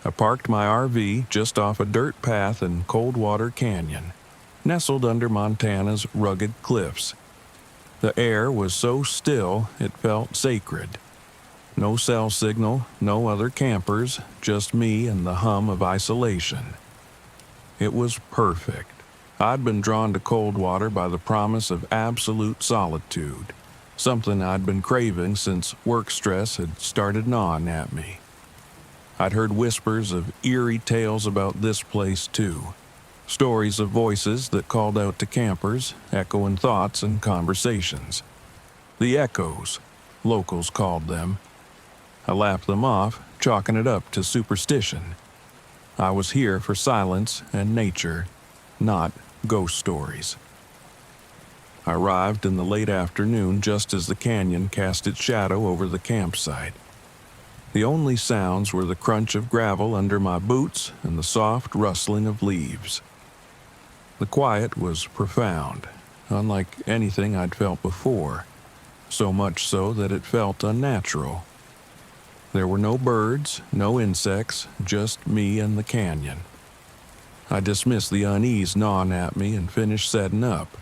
I parked my RV just off a dirt path in Coldwater Canyon, nestled under Montana's rugged cliffs. The air was so still it felt sacred. No cell signal, no other campers, just me and the hum of isolation. It was perfect. I'd been drawn to Coldwater by the promise of absolute solitude, something I'd been craving since work stress had started gnawing at me. I'd heard whispers of eerie tales about this place too, stories of voices that called out to campers, echoing thoughts and conversations. The echoes, locals called them. I laughed them off, chalking it up to superstition. I was here for silence and nature, not ghost stories. I arrived in the late afternoon just as the canyon cast its shadow over the campsite. The only sounds were the crunch of gravel under my boots and the soft rustling of leaves. The quiet was profound, unlike anything I'd felt before, so much so that it felt unnatural. There were no birds, no insects, just me and the canyon. I dismissed the unease gnawing at me and finished setting up.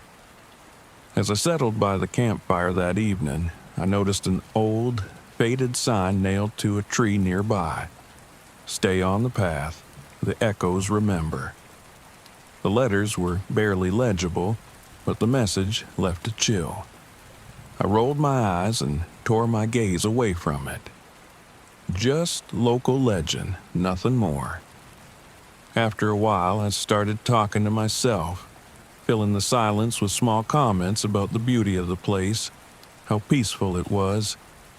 As I settled by the campfire that evening, I noticed an old, faded sign nailed to a tree nearby. Stay on the path, the echoes remember. The letters were barely legible, but the message left a chill. I rolled my eyes and tore my gaze away from it. Just local legend, nothing more. After a while, I started talking to myself, filling the silence with small comments about the beauty of the place, how peaceful it was,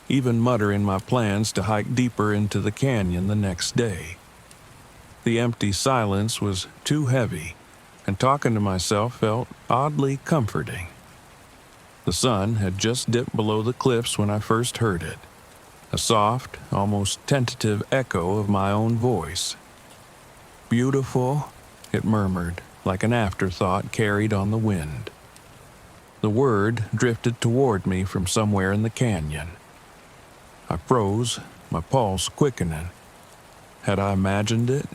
even muttering my plans to hike deeper into the canyon the next day. The empty silence was too heavy, and talking to myself felt oddly comforting. The sun had just dipped below the cliffs when I first heard it, a soft, almost tentative echo of my own voice. Beautiful, it murmured, like an afterthought carried on the wind. The word drifted toward me from somewhere in the canyon. I froze, my pulse quickening. Had I imagined it?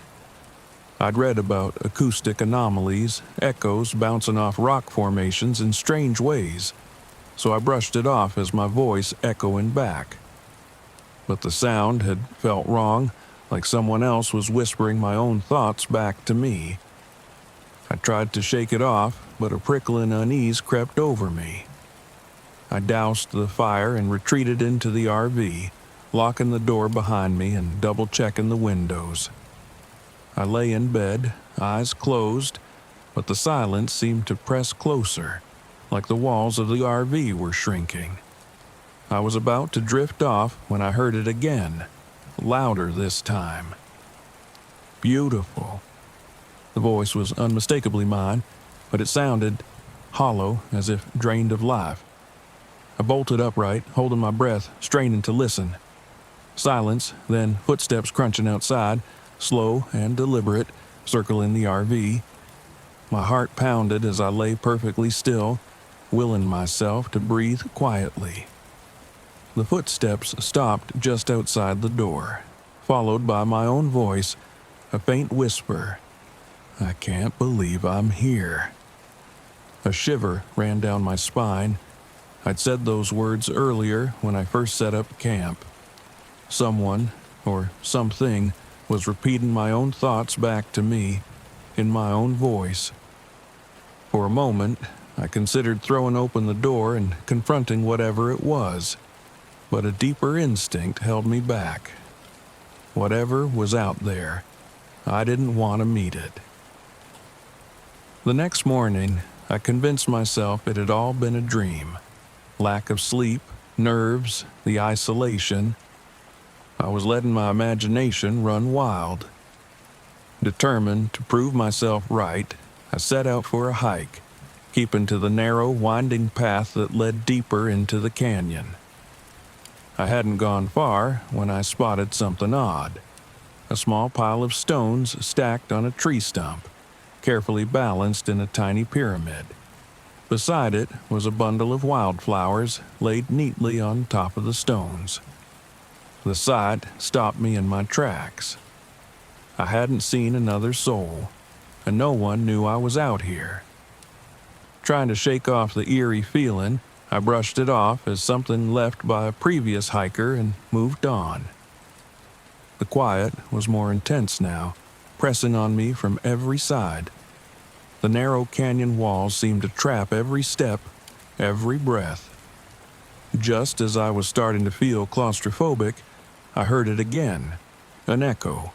I'd read about acoustic anomalies, echoes bouncing off rock formations in strange ways, so I brushed it off as my voice echoing back. But the sound had felt wrong, like someone else was whispering my own thoughts back to me. I tried to shake it off, but a prickling unease crept over me. I doused the fire and retreated into the RV, locking the door behind me and double-checking the windows. I lay in bed, eyes closed, but the silence seemed to press closer, like the walls of the RV were shrinking. I was about to drift off when I heard it again, louder this time. Beautiful. The voice was unmistakably mine, but it sounded hollow, as if drained of life. I bolted upright, holding my breath, straining to listen. Silence, then footsteps crunching outside, slow and deliberate, circling the RV. My heart pounded as I lay perfectly still, willing myself to breathe quietly. The footsteps stopped just outside the door, followed by my own voice, a faint whisper. I can't believe I'm here. A shiver ran down my spine. I'd said those words earlier when I first set up camp. Someone, or something, was repeating my own thoughts back to me, in my own voice. For a moment, I considered throwing open the door and confronting whatever it was, but a deeper instinct held me back. Whatever was out there, I didn't want to meet it. The next morning, I convinced myself it had all been a dream. Lack of sleep, nerves, the isolation. I was letting my imagination run wild. Determined to prove myself right, I set out for a hike, keeping to the narrow, winding path that led deeper into the canyon. I hadn't gone far when I spotted something odd. A small pile of stones stacked on a tree stump, carefully balanced in a tiny pyramid. Beside it was a bundle of wildflowers laid neatly on top of the stones. The sight stopped me in my tracks. I hadn't seen another soul, and no one knew I was out here. Trying to shake off the eerie feeling, I brushed it off as something left by a previous hiker and moved on. The quiet was more intense now, pressing on me from every side. The narrow canyon walls seemed to trap every step, every breath. Just as I was starting to feel claustrophobic, I heard it again, an echo.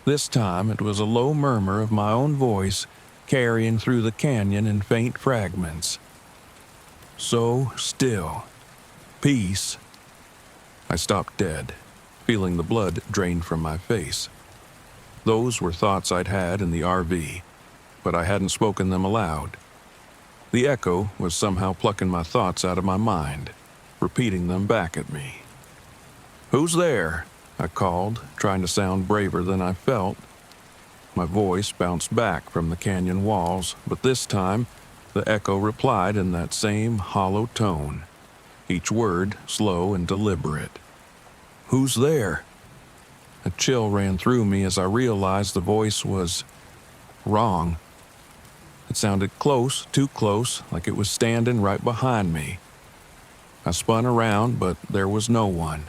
This time it was a low murmur of my own voice carrying through the canyon in faint fragments. So still. Peace. I stopped dead, feeling the blood drain from my face. Those were thoughts I'd had in the RV, but I hadn't spoken them aloud. The echo was somehow plucking my thoughts out of my mind, repeating them back at me. "Who's there?" I called, trying to sound braver than I felt. My voice bounced back from the canyon walls, but this time, the echo replied in that same hollow tone, each word slow and deliberate. "Who's there?" A chill ran through me as I realized the voice was wrong. It sounded close, too close, like it was standing right behind me. I spun around, but there was no one.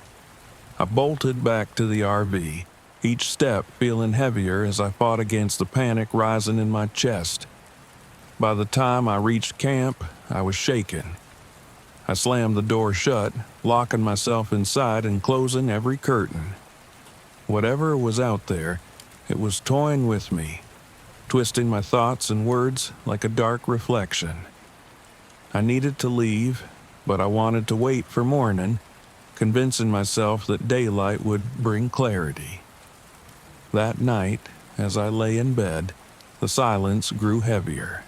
I bolted back to the RV, each step feeling heavier as I fought against the panic rising in my chest. By the time I reached camp, I was shaken. I slammed the door shut, locking myself inside and closing every curtain. Whatever was out there, it was toying with me, twisting my thoughts and words like a dark reflection. I needed to leave, but I wanted to wait for morning, convincing myself that daylight would bring clarity. That night, as I lay in bed, the silence grew heavier.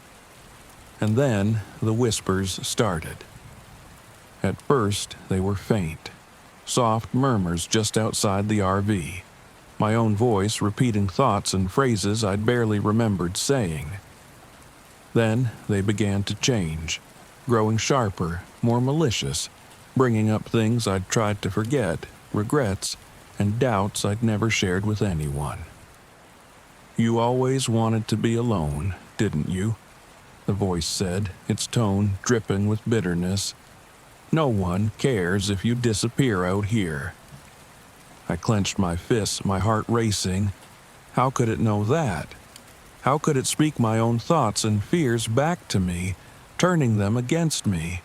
And then the whispers started. At first, they were faint, soft murmurs just outside the RV, my own voice repeating thoughts and phrases I'd barely remembered saying. Then they began to change, growing sharper, more malicious, bringing up things I'd tried to forget, regrets, and doubts I'd never shared with anyone. "You always wanted to be alone, didn't you?" the voice said, its tone dripping with bitterness. "No one cares if you disappear out here." I clenched my fists, my heart racing. How could it know that? How could it speak my own thoughts and fears back to me, turning them against me?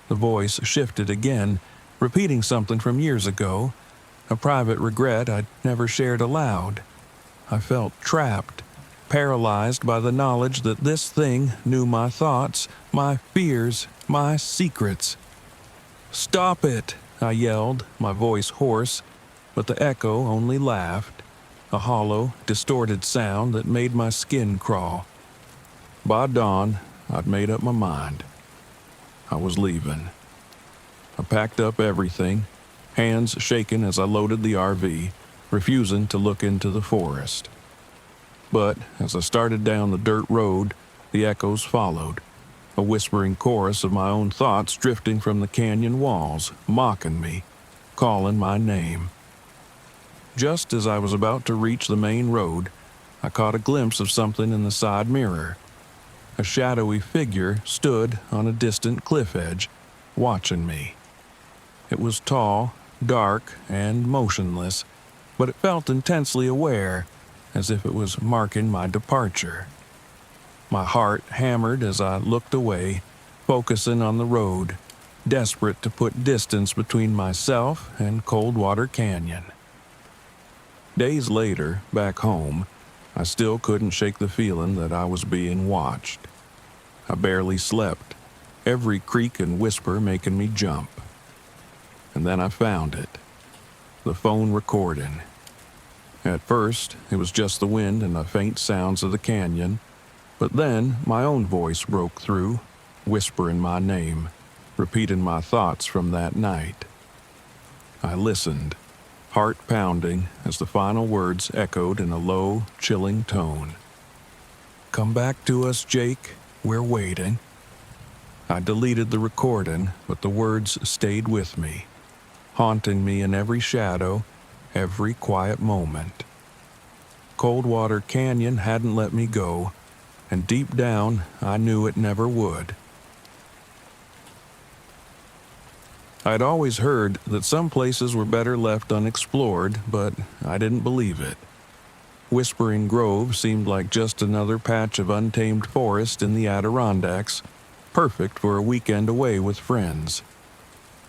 The voice shifted again, repeating something from years ago, a private regret I'd never shared aloud. I felt trapped, paralyzed by the knowledge that this thing knew my thoughts, my fears, my secrets. "Stop it!" I yelled, my voice hoarse, but the echo only laughed, a hollow, distorted sound that made my skin crawl. By dawn, I'd made up my mind. I was leaving. I packed up everything, hands shaking as I loaded the RV, refusing to look into the forest. But as I started down the dirt road, the echoes followed, a whispering chorus of my own thoughts drifting from the canyon walls, mocking me, calling my name. Just as I was about to reach the main road, I caught a glimpse of something in the side mirror. A shadowy figure stood on a distant cliff edge, watching me. It was tall, dark, and motionless, but it felt intensely aware, as if it was marking my departure. My heart hammered as I looked away, focusing on the road, desperate to put distance between myself and Coldwater Canyon. Days later, back home, I still couldn't shake the feeling that I was being watched. I barely slept, every creak and whisper making me jump. And then I found it, the phone recording. At first, it was just the wind and the faint sounds of the canyon, but then my own voice broke through, whispering my name, repeating my thoughts from that night. I listened, heart pounding as the final words echoed in a low, chilling tone. "Come back to us, Jake. We're waiting." I deleted the recording, but the words stayed with me, haunting me in every shadow, every quiet moment. Coldwater Canyon hadn't let me go, and deep down, I knew it never would. I'd always heard that some places were better left unexplored, but I didn't believe it. Whispering Grove seemed like just another patch of untamed forest in the Adirondacks, perfect for a weekend away with friends.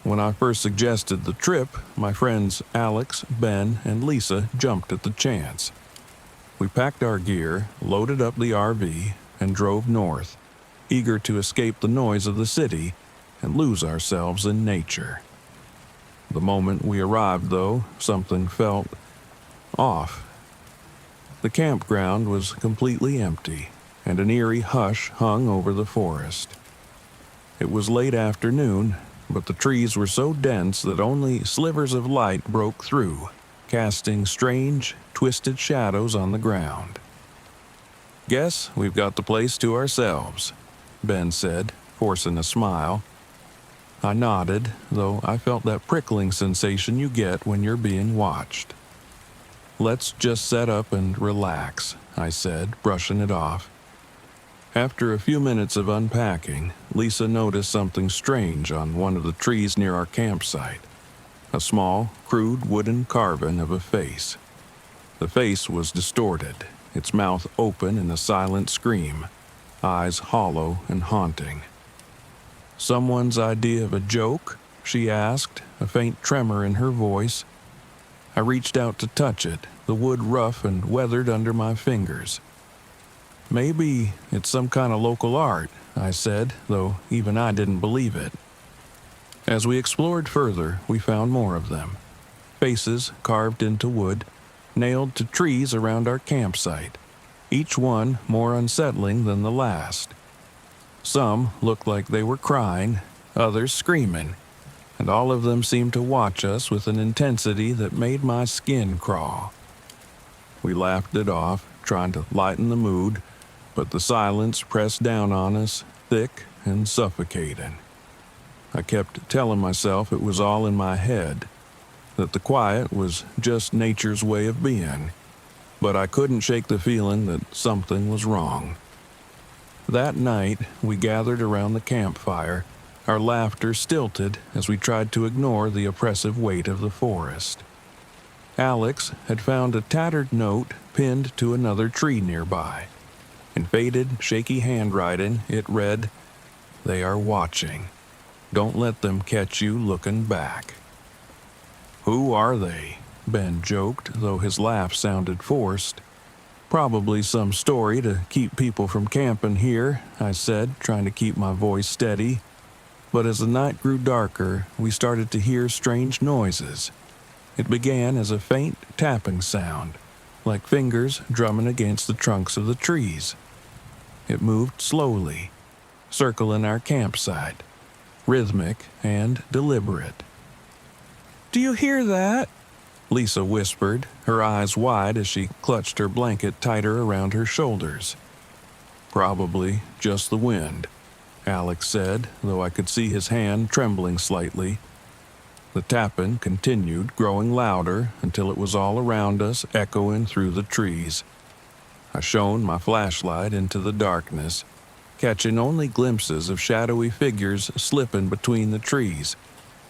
When I first suggested the trip, my friends Alex, Ben, and Lisa jumped at the chance. We packed our gear, loaded up the RV, and drove north, eager to escape the noise of the city and lose ourselves in nature. The moment we arrived, though, something felt off. The campground was completely empty, and an eerie hush hung over the forest. It was late afternoon, but the trees were so dense that only slivers of light broke through, casting strange, twisted shadows on the ground. "Guess we've got the place to ourselves," Ben said, forcing a smile. I nodded, though I felt that prickling sensation you get when you're being watched. "Let's just set up and relax," I said, brushing it off. After a few minutes of unpacking, Lisa noticed something strange on one of the trees near our campsite. A small, crude wooden carving of a face. The face was distorted, its mouth open in a silent scream, eyes hollow and haunting. "Someone's idea of a joke?" she asked, a faint tremor in her voice. I reached out to touch it, the wood rough and weathered under my fingers. "Maybe it's some kind of local art," I said, though even I didn't believe it. As we explored further, we found more of them. Faces carved into wood, nailed to trees around our campsite, each one more unsettling than the last. Some looked like they were crying, others screaming, and all of them seemed to watch us with an intensity that made my skin crawl. We laughed it off, trying to lighten the mood, but the silence pressed down on us, thick and suffocating. I kept telling myself it was all in my head, that the quiet was just nature's way of being, but I couldn't shake the feeling that something was wrong. That night, we gathered around the campfire, our laughter stilted as we tried to ignore the oppressive weight of the forest. Alex had found a tattered note pinned to another tree nearby. In faded, shaky handwriting, it read, "They are watching. Don't let them catch you looking back." "Who are they?" Ben joked, though his laugh sounded forced. "Probably some story to keep people from camping here," I said, trying to keep my voice steady. But as the night grew darker, we started to hear strange noises. It began as a faint tapping sound, like fingers drumming against the trunks of the trees. It moved slowly, circling our campsite, rhythmic and deliberate. "Do you hear that?" Lisa whispered, her eyes wide as she clutched her blanket tighter around her shoulders. "Probably just the wind," Alex said, though I could see his hand trembling slightly. The tapping continued, growing louder until it was all around us, echoing through the trees. I shone my flashlight into the darkness, catching only glimpses of shadowy figures slipping between the trees,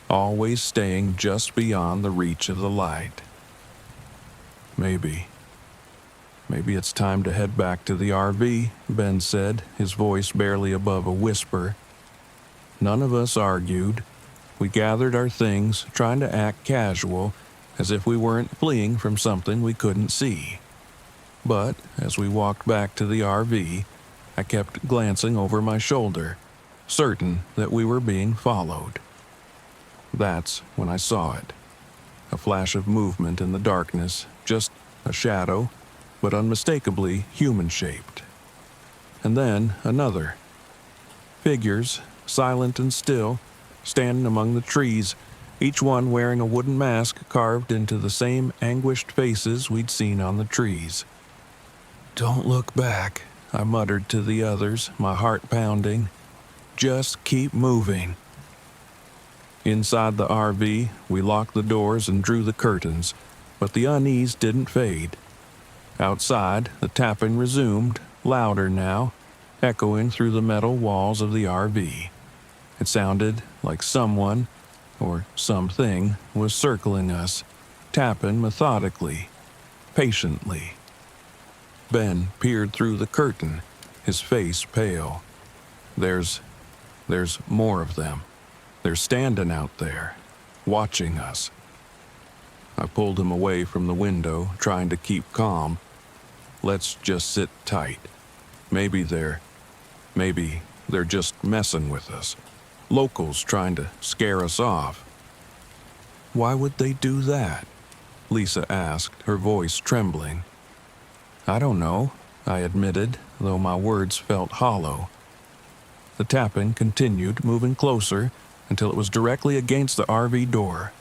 always staying just beyond the reach of the light. Maybe it's time to head back to the RV, Ben said, his voice barely above a whisper. None of us argued. We gathered our things, trying to act casual, as if we weren't fleeing from something we couldn't see. But as we walked back to the RV, I kept glancing over my shoulder, certain that we were being followed. That's when I saw it. A flash of movement in the darkness, just a shadow, but unmistakably human-shaped. And then another. Figures, silent and still, standing among the trees, each one wearing a wooden mask carved into the same anguished faces we'd seen on the trees. "Don't look back," I muttered to the others, my heart pounding. "Just keep moving." Inside the RV, we locked the doors and drew the curtains, but the unease didn't fade. Outside, the tapping resumed, louder now, echoing through the metal walls of the RV. It sounded like someone, or something, was circling us, tapping methodically, patiently. Ben peered through the curtain, his face pale. There's more of them. They're standing out there, watching us. I pulled him away from the window, trying to keep calm. Let's just sit tight. Maybe they're just messing with us. Locals trying to scare us off. Why would they do that? Lisa asked, her voice trembling. I don't know, I admitted, though my words felt hollow. The tapping continued, moving closer until it was directly against the RV door.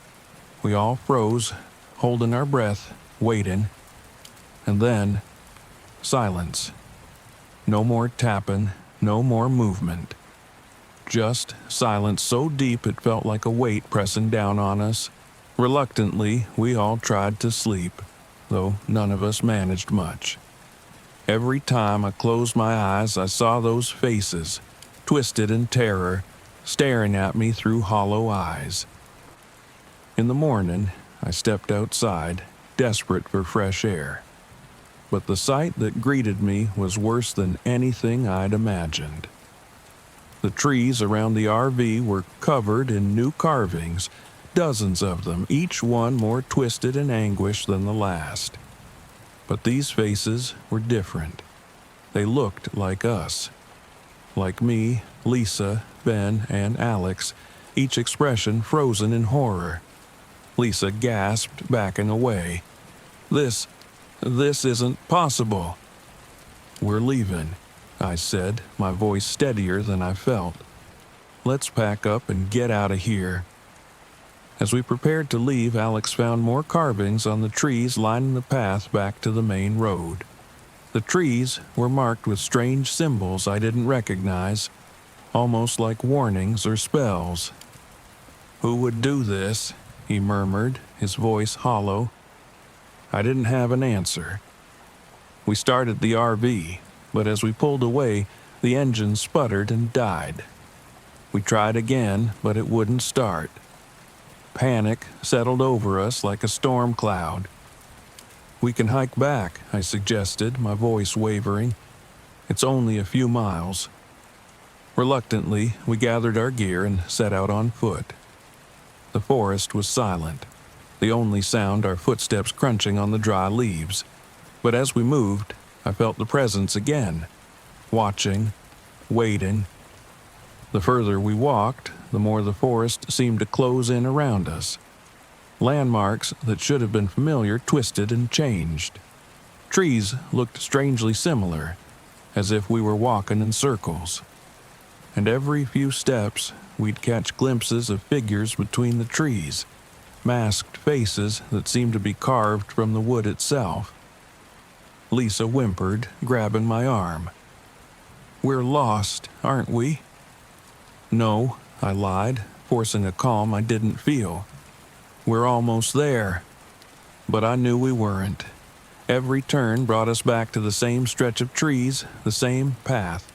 We all froze, holding our breath, waiting. And then, silence. No more tapping, no more movement. Just silence so deep it felt like a weight pressing down on us. Reluctantly, we all tried to sleep, though none of us managed much. Every time I closed my eyes, I saw those faces, twisted in terror, staring at me through hollow eyes. In the morning, I stepped outside, desperate for fresh air. But the sight that greeted me was worse than anything I'd imagined. The trees around the RV were covered in new carvings, dozens of them, each one more twisted and anguished than the last. But these faces were different. They looked like us. Like me, Lisa, Ben, and Alex, each expression frozen in horror. Lisa gasped, backing away. This isn't possible. We're leaving, I said, my voice steadier than I felt. Let's pack up and get out of here. As we prepared to leave, Alex found more carvings on the trees lining the path back to the main road. The trees were marked with strange symbols I didn't recognize, almost like warnings or spells. Who would do this? He murmured, his voice hollow. I didn't have an answer. We started the RV, but as we pulled away, the engine sputtered and died. We tried again, but it wouldn't start. Panic settled over us like a storm cloud. We can hike back, I suggested, my voice wavering. It's only a few miles. Reluctantly, we gathered our gear and set out on foot. The forest was silent, the only sound our footsteps crunching on the dry leaves. But as we moved, I felt the presence again, watching, waiting. The further we walked, the more the forest seemed to close in around us. Landmarks that should have been familiar twisted and changed. Trees looked strangely similar, as if we were walking in circles. And every few steps, we'd catch glimpses of figures between the trees, masked faces that seemed to be carved from the wood itself. Lisa whimpered, grabbing my arm. We're lost, aren't we? No, I lied, forcing a calm I didn't feel. We're almost there. But I knew we weren't. Every turn brought us back to the same stretch of trees, the same path.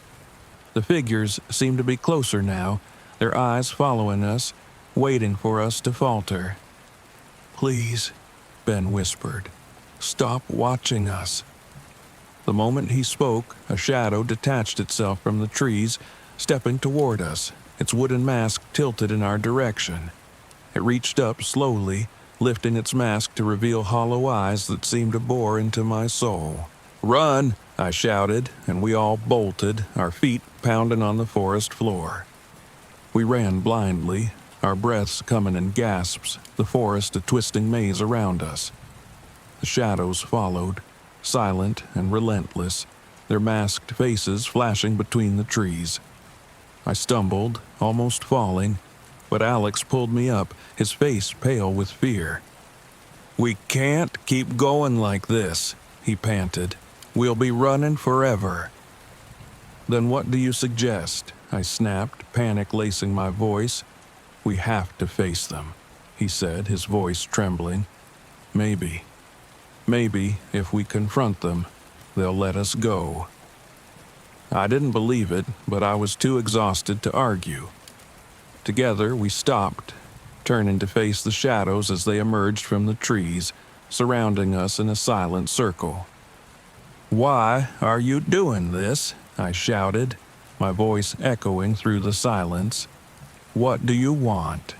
The figures seemed to be closer now, their eyes following us, waiting for us to falter. Please, Ben whispered. Stop watching us. The moment he spoke, a shadow detached itself from the trees, stepping toward us, its wooden mask tilted in our direction. It reached up slowly, lifting its mask to reveal hollow eyes that seemed to bore into my soul. Run! I shouted, and we all bolted, our feet pounding on the forest floor. We ran blindly, our breaths coming in gasps, the forest a twisting maze around us. The shadows followed, silent and relentless, their masked faces flashing between the trees. I stumbled, almost falling, but Alex pulled me up, his face pale with fear. We can't keep going like this, he panted. We'll be running forever. Then what do you suggest? I snapped, panic lacing my voice. We have to face them, he said, his voice trembling. Maybe Maybe if we confront them, they'll let us go. I didn't believe it, but I was too exhausted to argue. Together, we stopped, turning to face the shadows as they emerged from the trees, surrounding us in a silent circle. "Why are you doing this?" I shouted, my voice echoing through the silence. "What do you want?"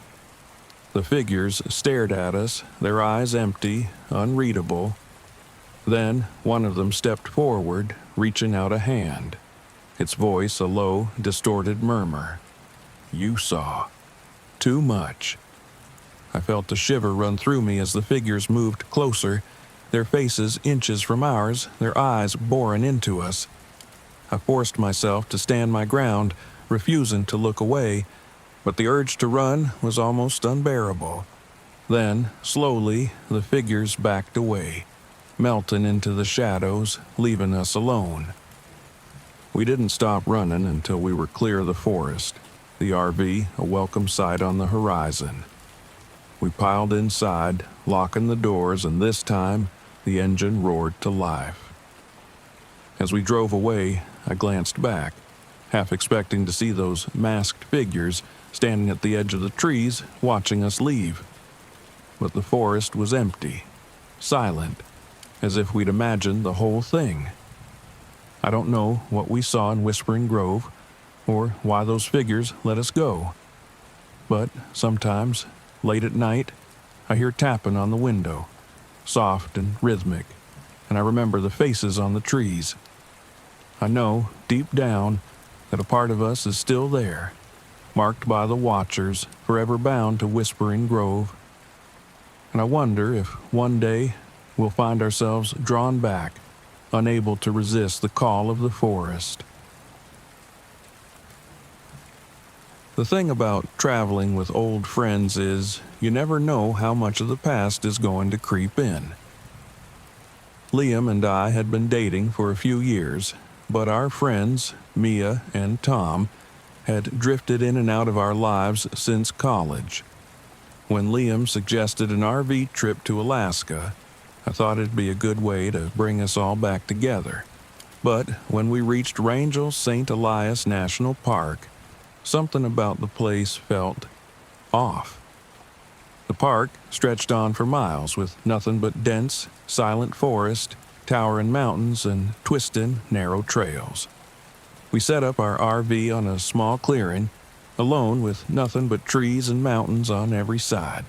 The figures stared at us, their eyes empty, unreadable. Then one of them stepped forward, reaching out a hand, its voice a low, distorted murmur. "You saw too much." I felt a shiver run through me as the figures moved closer, their faces inches from ours, their eyes boring into us. I forced myself to stand my ground, refusing to look away, but the urge to run was almost unbearable. Then, slowly, the figures backed away, melting into the shadows, leaving us alone. We didn't stop running until we were clear of the forest, the RV a welcome sight on the horizon. We piled inside, locking the doors, and this time, the engine roared to life. As we drove away, I glanced back, half expecting to see those masked figures standing at the edge of the trees, watching us leave. But the forest was empty, silent, as if we'd imagined the whole thing. I don't know what we saw in Whispering Grove, or why those figures let us go. But sometimes, late at night, I hear tapping on the window, soft and rhythmic, and I remember the faces on the trees. I know, deep down, that a part of us is still there, marked by the watchers, forever bound to Whispering Grove. And I wonder if one day we'll find ourselves drawn back, unable to resist the call of the forest. The thing about traveling with old friends is you never know how much of the past is going to creep in. Liam and I had been dating for a few years, but our friends, Mia and Tom, had drifted in and out of our lives since college. When Liam suggested an RV trip to Alaska, I thought it'd be a good way to bring us all back together. But when we reached Rangel St. Elias National Park, something about the place felt off. The park stretched on for miles with nothing but dense, silent forest, towering mountains, and twisting, narrow trails. We set up our RV on a small clearing, alone with nothing but trees and mountains on every side.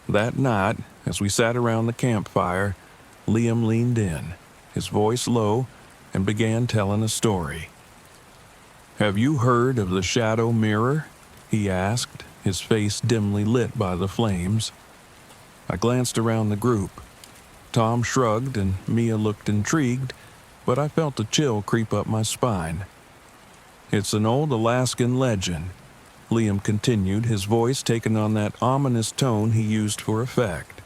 That night, as we sat around the campfire, Liam leaned in, his voice low, and began telling a story. "Have you heard of the Shadow Mirror?" he asked, his face dimly lit by the flames. I glanced around the group. Tom shrugged and Mia looked intrigued, but I felt a chill creep up my spine. "It's an old Alaskan legend," Liam continued, his voice taking on that ominous tone he used for effect.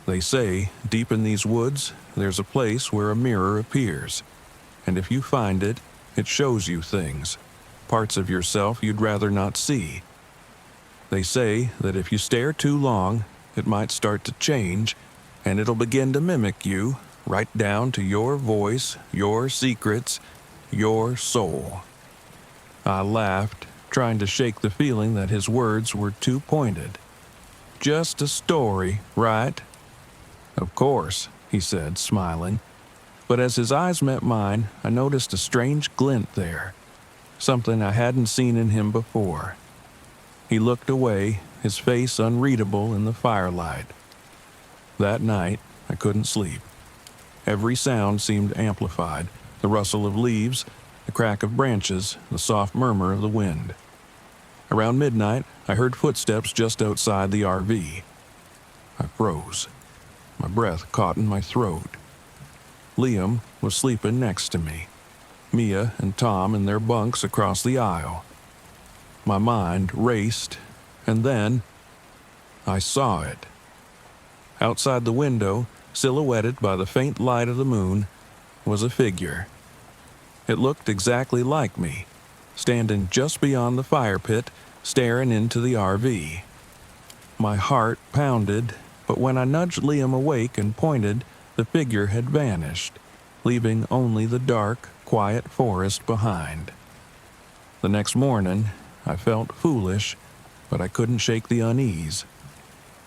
"They say, deep in these woods, there's a place where a mirror appears, and if you find it, it shows you things, parts of yourself you'd rather not see. They say that if you stare too long, it might start to change, and it'll begin to mimic you, right down to your voice, your secrets, your soul." I laughed, trying to shake the feeling that his words were too pointed. "Just a story, right?" "Of course," he said, smiling. But as his eyes met mine, I noticed a strange glint there, something I hadn't seen in him before. He looked away, his face unreadable in the firelight. That night, I couldn't sleep. Every sound seemed amplified, the rustle of leaves, the crack of branches, the soft murmur of the wind. Around midnight, I heard footsteps just outside the RV. I froze. My breath caught in my throat. Liam was sleeping next to me, Mia and Tom in their bunks across the aisle. My mind raced, and then I saw it. Outside the window, silhouetted by the faint light of the moon, was a figure. It looked exactly like me, standing just beyond the fire pit, staring into the RV. My heart pounded, but when I nudged Liam awake and pointed, the figure had vanished, leaving only the dark, quiet forest behind. The next morning, I felt foolish, but I couldn't shake the unease.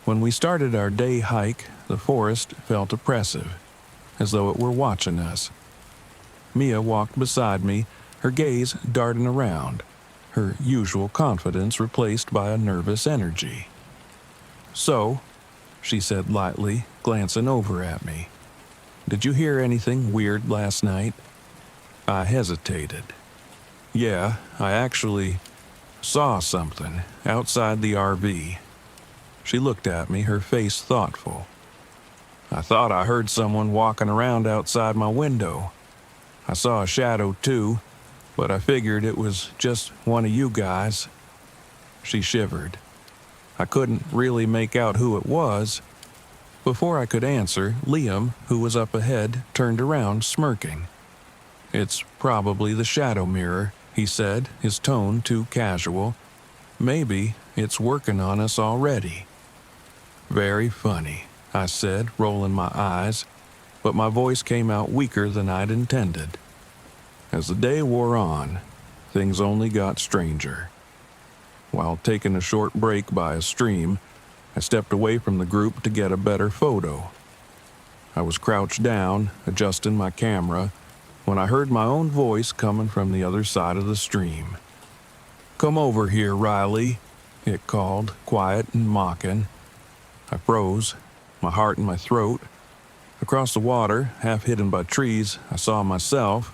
When we started our day hike, the forest felt oppressive, as though it were watching us. Mia walked beside me, her gaze darting around, her usual confidence replaced by a nervous energy. "So," she said lightly, glancing over at me, "did you hear anything weird last night?" I hesitated. "Yeah, I actually saw something outside the RV." She looked at me, her face thoughtful. "I thought I heard someone walking around outside my window. I saw a shadow too, but I figured it was just one of you guys." She shivered. I couldn't really make out who it was. Before I could answer, Liam, who was up ahead, turned around, smirking. "It's probably the shadow mirror," he said, his tone too casual. "Maybe it's working on us already." "Very funny," I said, rolling my eyes, but my voice came out weaker than I'd intended. As the day wore on, things only got stranger. While taking a short break by a stream, I stepped away from the group to get a better photo. I was crouched down, adjusting my camera, when I heard my own voice coming from the other side of the stream. "Come over here, Riley," it called, quiet and mocking. I froze, my heart in my throat. Across the water, half hidden by trees, I saw myself,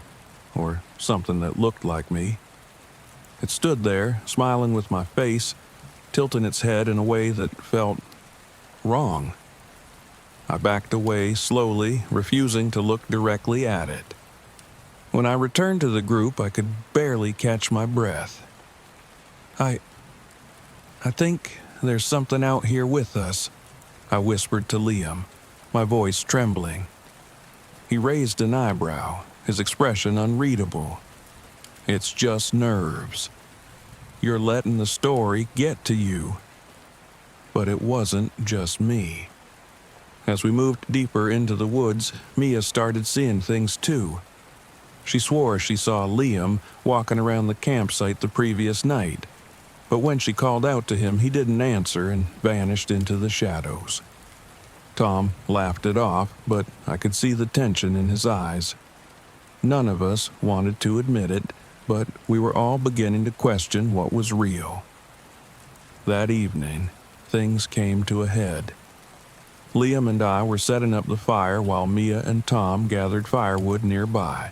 or something that looked like me. It stood there, smiling with my face, tilting its head in a way that felt wrong. I backed away slowly, refusing to look directly at it. When I returned to the group, I could barely catch my breath. I think there's something out here with us," I whispered to Liam, my voice trembling. He raised an eyebrow, his expression unreadable. "It's just nerves. You're letting the story get to you." But it wasn't just me. As we moved deeper into the woods, Mia started seeing things too. She swore she saw Liam walking around the campsite the previous night, but when she called out to him, he didn't answer and vanished into the shadows. Tom laughed it off, but I could see the tension in his eyes. None of us wanted to admit it, but we were all beginning to question what was real. That evening, things came to a head. Liam and I were setting up the fire while Mia and Tom gathered firewood nearby.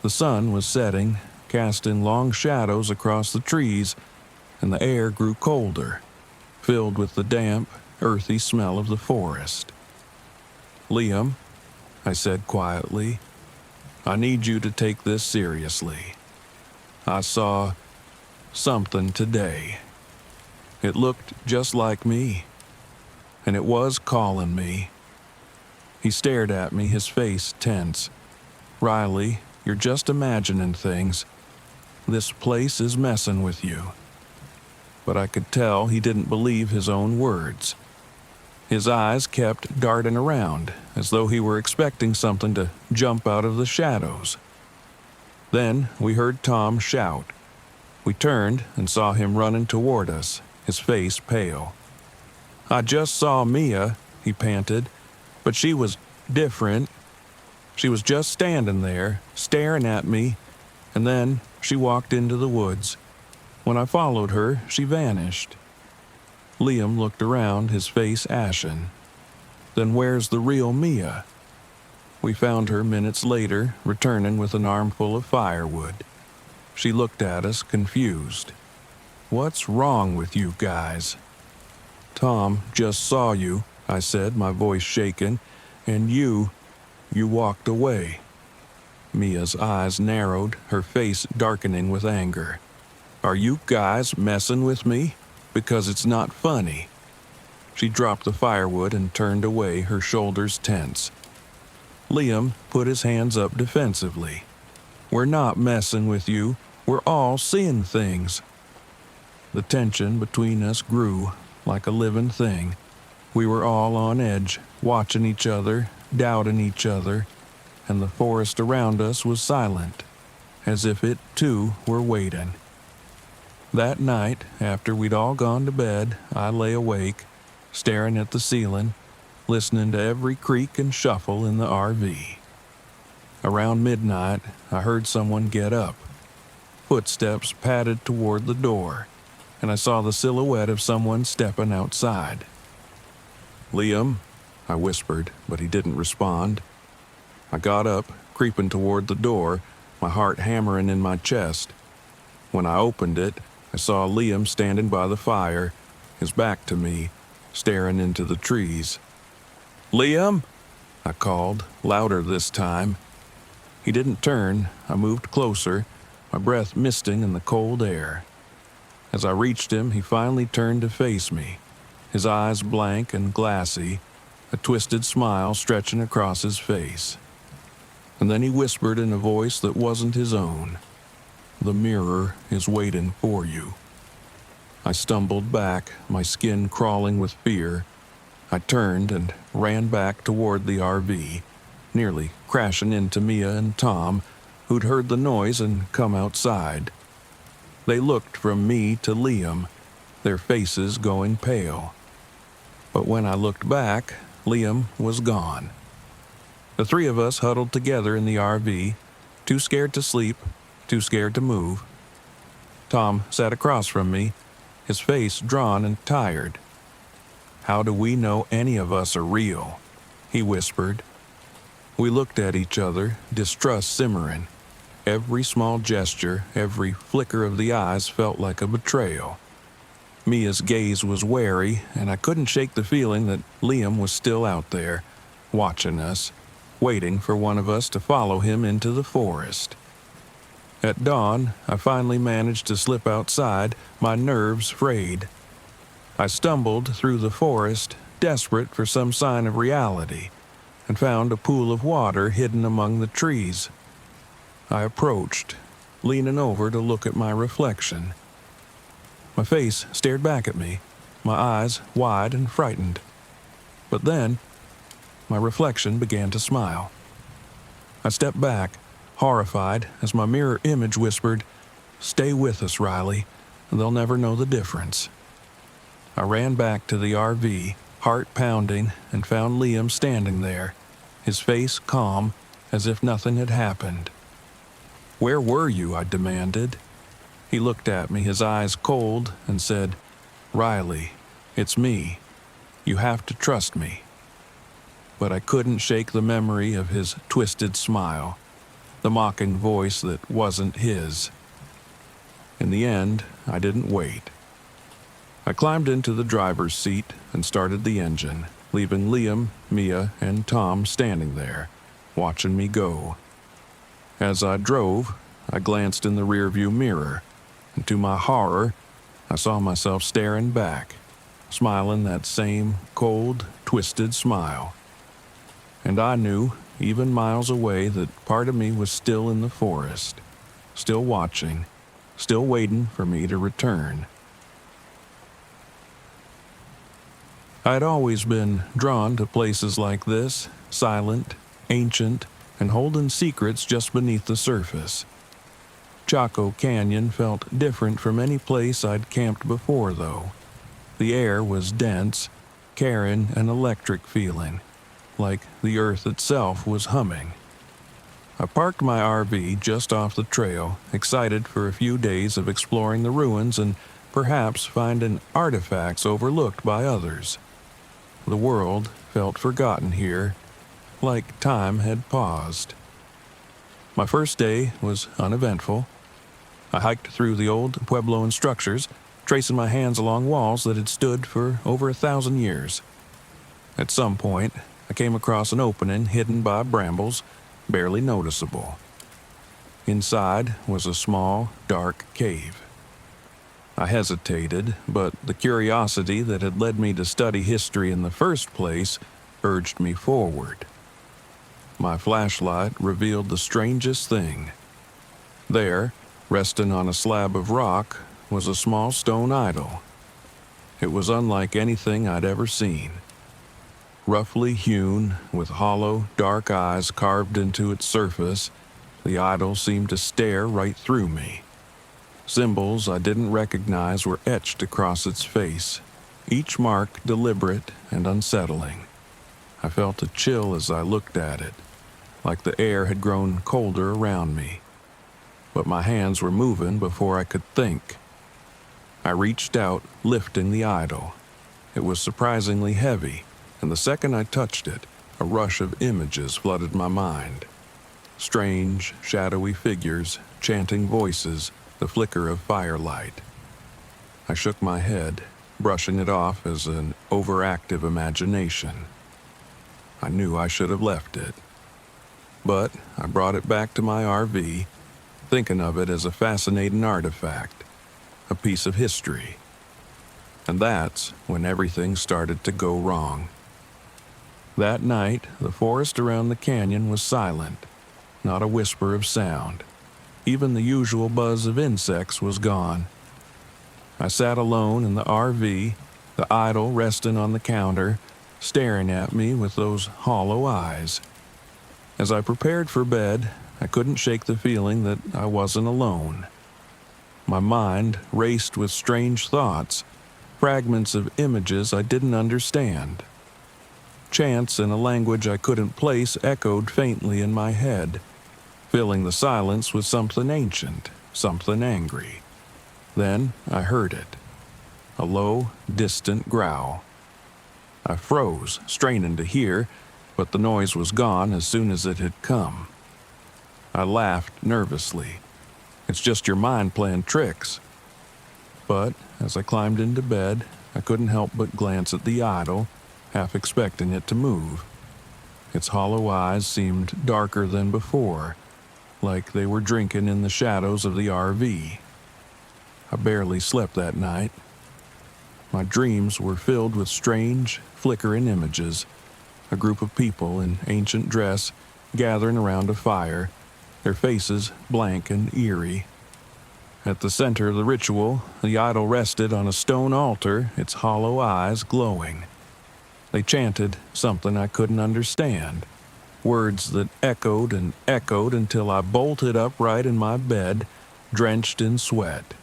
The sun was setting, casting long shadows across the trees, and the air grew colder, filled with the damp, earthy smell of the forest. "Liam," I said quietly, "I need you to take this seriously. I saw something today. It looked just like me, and it was calling me." He stared at me, his face tense. "Riley, you're just imagining things. This place is messing with you." But I could tell he didn't believe his own words. His eyes kept darting around, as though he were expecting something to jump out of the shadows. Then we heard Tom shout. We turned and saw him running toward us, his face pale. "I just saw Mia," he panted, "but she was different. She was just standing there, staring at me, and then she walked into the woods. When I followed her, she vanished." Liam looked around, his face ashen. "Then where's the real Mia?" We found her minutes later, returning with an armful of firewood. She looked at us, confused. "What's wrong with you guys?" "Tom just saw you," I said, my voice shaken, "and you walked away." Mia's eyes narrowed, her face darkening with anger. "Are you guys messing with me? Because it's not funny." She dropped the firewood and turned away, her shoulders tense. Liam put his hands up defensively. "We're not messing with you. We're all seeing things." The tension between us grew like a living thing. We were all on edge, watching each other, doubting each other, and the forest around us was silent, as if it too were waiting. That night, after we'd all gone to bed, I lay awake, staring at the ceiling, listening to every creak and shuffle in the RV. Around midnight, I heard someone get up. Footsteps padded toward the door, and I saw the silhouette of someone stepping outside. "Liam," I whispered, but he didn't respond. I got up, creeping toward the door, my heart hammering in my chest. When I opened it, I saw Liam standing by the fire, his back to me, staring into the trees. "Liam?" I called, louder this time. He didn't turn. I moved closer, my breath misting in the cold air. As I reached him, he finally turned to face me, his eyes blank and glassy, a twisted smile stretching across his face. And then he whispered in a voice that wasn't his own, "The mirror is waiting for you." I stumbled back, my skin crawling with fear. I turned and ran back toward the RV, nearly crashing into Mia and Tom, who'd heard the noise and come outside. They looked from me to Liam, their faces going pale. But when I looked back, Liam was gone. The three of us huddled together in the RV, too scared to sleep, too scared to move. Tom sat across from me, his face drawn and tired. "How do we know any of us are real?" he whispered. We looked at each other, distrust simmering. Every small gesture, every flicker of the eyes felt like a betrayal. Mia's gaze was wary, and I couldn't shake the feeling that Liam was still out there, watching us, waiting for one of us to follow him into the forest. At dawn, I finally managed to slip outside, my nerves frayed. I stumbled through the forest, desperate for some sign of reality, and found a pool of water hidden among the trees. I approached, leaning over to look at my reflection. My face stared back at me, my eyes wide and frightened. But then, my reflection began to smile. I stepped back, horrified, as my mirror image whispered, "Stay with us, Riley, and they'll never know the difference." I ran back to the RV, heart pounding, and found Liam standing there, his face calm, as if nothing had happened. "Where were you?" I demanded. He looked at me, his eyes cold, and said, "Riley, it's me. You have to trust me." But I couldn't shake the memory of his twisted smile, the mocking voice that wasn't his. In the end, I didn't wait. I climbed into the driver's seat and started the engine, leaving Liam, Mia, and Tom standing there, watching me go. As I drove, I glanced in the rearview mirror, and to my horror, I saw myself staring back, smiling that same cold, twisted smile. And I knew, even miles away, that part of me was still in the forest, still watching, still waiting for me to return. I'd always been drawn to places like this, silent, ancient, and holding secrets just beneath the surface. Chaco Canyon felt different from any place I'd camped before, though. The air was dense, carrying an electric feeling, like the earth itself was humming. I parked my RV just off the trail, excited for a few days of exploring the ruins and perhaps finding artifacts overlooked by others. The world felt forgotten here, like time had paused. My first day was uneventful. I hiked through the old Puebloan structures, tracing my hands along walls that had stood for over 1,000 years. At some point, I came across an opening hidden by brambles, barely noticeable. Inside was a small, dark cave. I hesitated, but the curiosity that had led me to study history in the first place urged me forward. My flashlight revealed the strangest thing. There, resting on a slab of rock, was a small stone idol. It was unlike anything I'd ever seen, Roughly hewn, with hollow, dark eyes carved into its surface, the idol seemed to stare right through me. Symbols I didn't recognize were etched across its face, each mark deliberate and unsettling. I felt a chill as I looked at it, like the air had grown colder around me. But my hands were moving before I could think. I reached out, lifting the idol. It was surprisingly heavy, and the second I touched it, a rush of images flooded my mind. Strange, shadowy figures, chanting voices, the flicker of firelight. I shook my head, brushing it off as an overactive imagination. I knew I should have left it. But I brought it back to my RV, thinking of it as a fascinating artifact, a piece of history. And that's when everything started to go wrong. That night, the forest around the canyon was silent, not a whisper of sound. Even the usual buzz of insects was gone. I sat alone in the RV, the idol resting on the counter, staring at me with those hollow eyes. As I prepared for bed, I couldn't shake the feeling that I wasn't alone. My mind raced with strange thoughts, fragments of images I didn't understand. Chants in a language I couldn't place echoed faintly in my head, filling the silence with something ancient, something angry. Then I heard it, a low, distant growl. I froze, straining to hear, but the noise was gone as soon as it had come. I laughed nervously. It's just your mind playing tricks. But as I climbed into bed, I couldn't help but glance at the idol, half expecting it to move. Its hollow eyes seemed darker than before, like they were drinking in the shadows of the RV. I barely slept that night. My dreams were filled with strange, flickering images. A group of people in ancient dress gathering around a fire, their faces blank and eerie. At the center of the ritual, the idol rested on a stone altar, its hollow eyes glowing. They chanted something I couldn't understand, words that echoed and echoed until I bolted upright in my bed, drenched in sweat.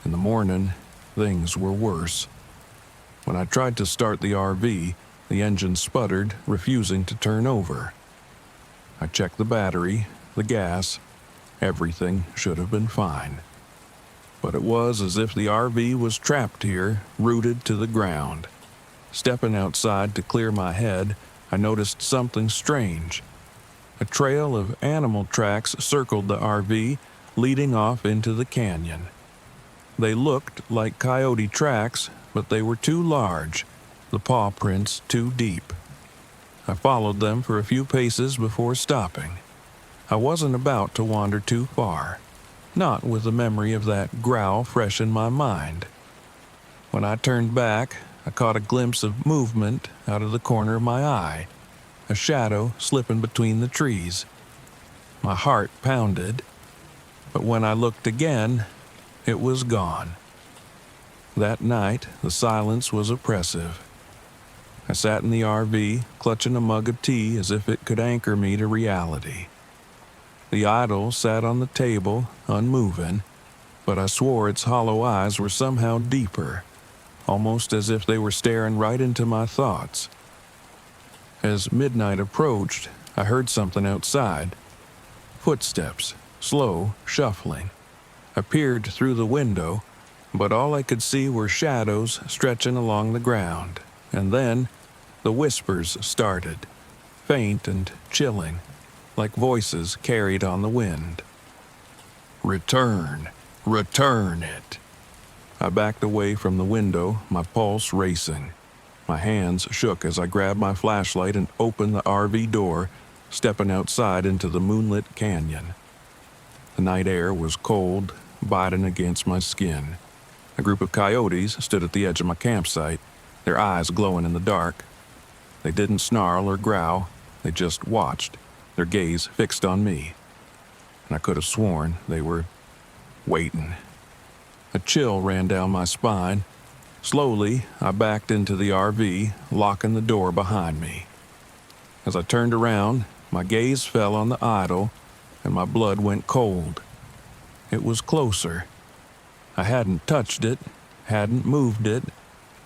In the morning, things were worse. When I tried to start the RV, the engine sputtered, refusing to turn over. I checked the battery, the gas. Everything should have been fine. But it was as if the RV was trapped here, rooted to the ground. Stepping outside to clear my head, I noticed something strange. A trail of animal tracks circled the RV, leading off into the canyon. They looked like coyote tracks, but they were too large, the paw prints too deep. I followed them for a few paces before stopping. I wasn't about to wander too far, not with the memory of that growl fresh in my mind. When I turned back, I caught a glimpse of movement out of the corner of my eye, a shadow slipping between the trees. My heart pounded, but when I looked again, it was gone. That night, the silence was oppressive. I sat in the RV, clutching a mug of tea as if it could anchor me to reality. The idol sat on the table, unmoving, but I swore its hollow eyes were somehow deeper, almost as if they were staring right into my thoughts. As midnight approached, I heard something outside. Footsteps, slow, shuffling. I peered through the window, but all I could see were shadows stretching along the ground, and then the whispers started, faint and chilling, like voices carried on the wind. Return, return it. I backed away from the window, my pulse racing. My hands shook as I grabbed my flashlight and opened the RV door, stepping outside into the moonlit canyon. The night air was cold, biting against my skin. A group of coyotes stood at the edge of my campsite, their eyes glowing in the dark. They didn't snarl or growl, they just watched, their gaze fixed on me. And I could have sworn they were waiting. A chill ran down my spine, Slowly, I backed into the RV, locking the door behind me. As I turned around, my gaze fell on the idol, and my blood went cold. It was closer. I hadn't touched it, hadn't moved it,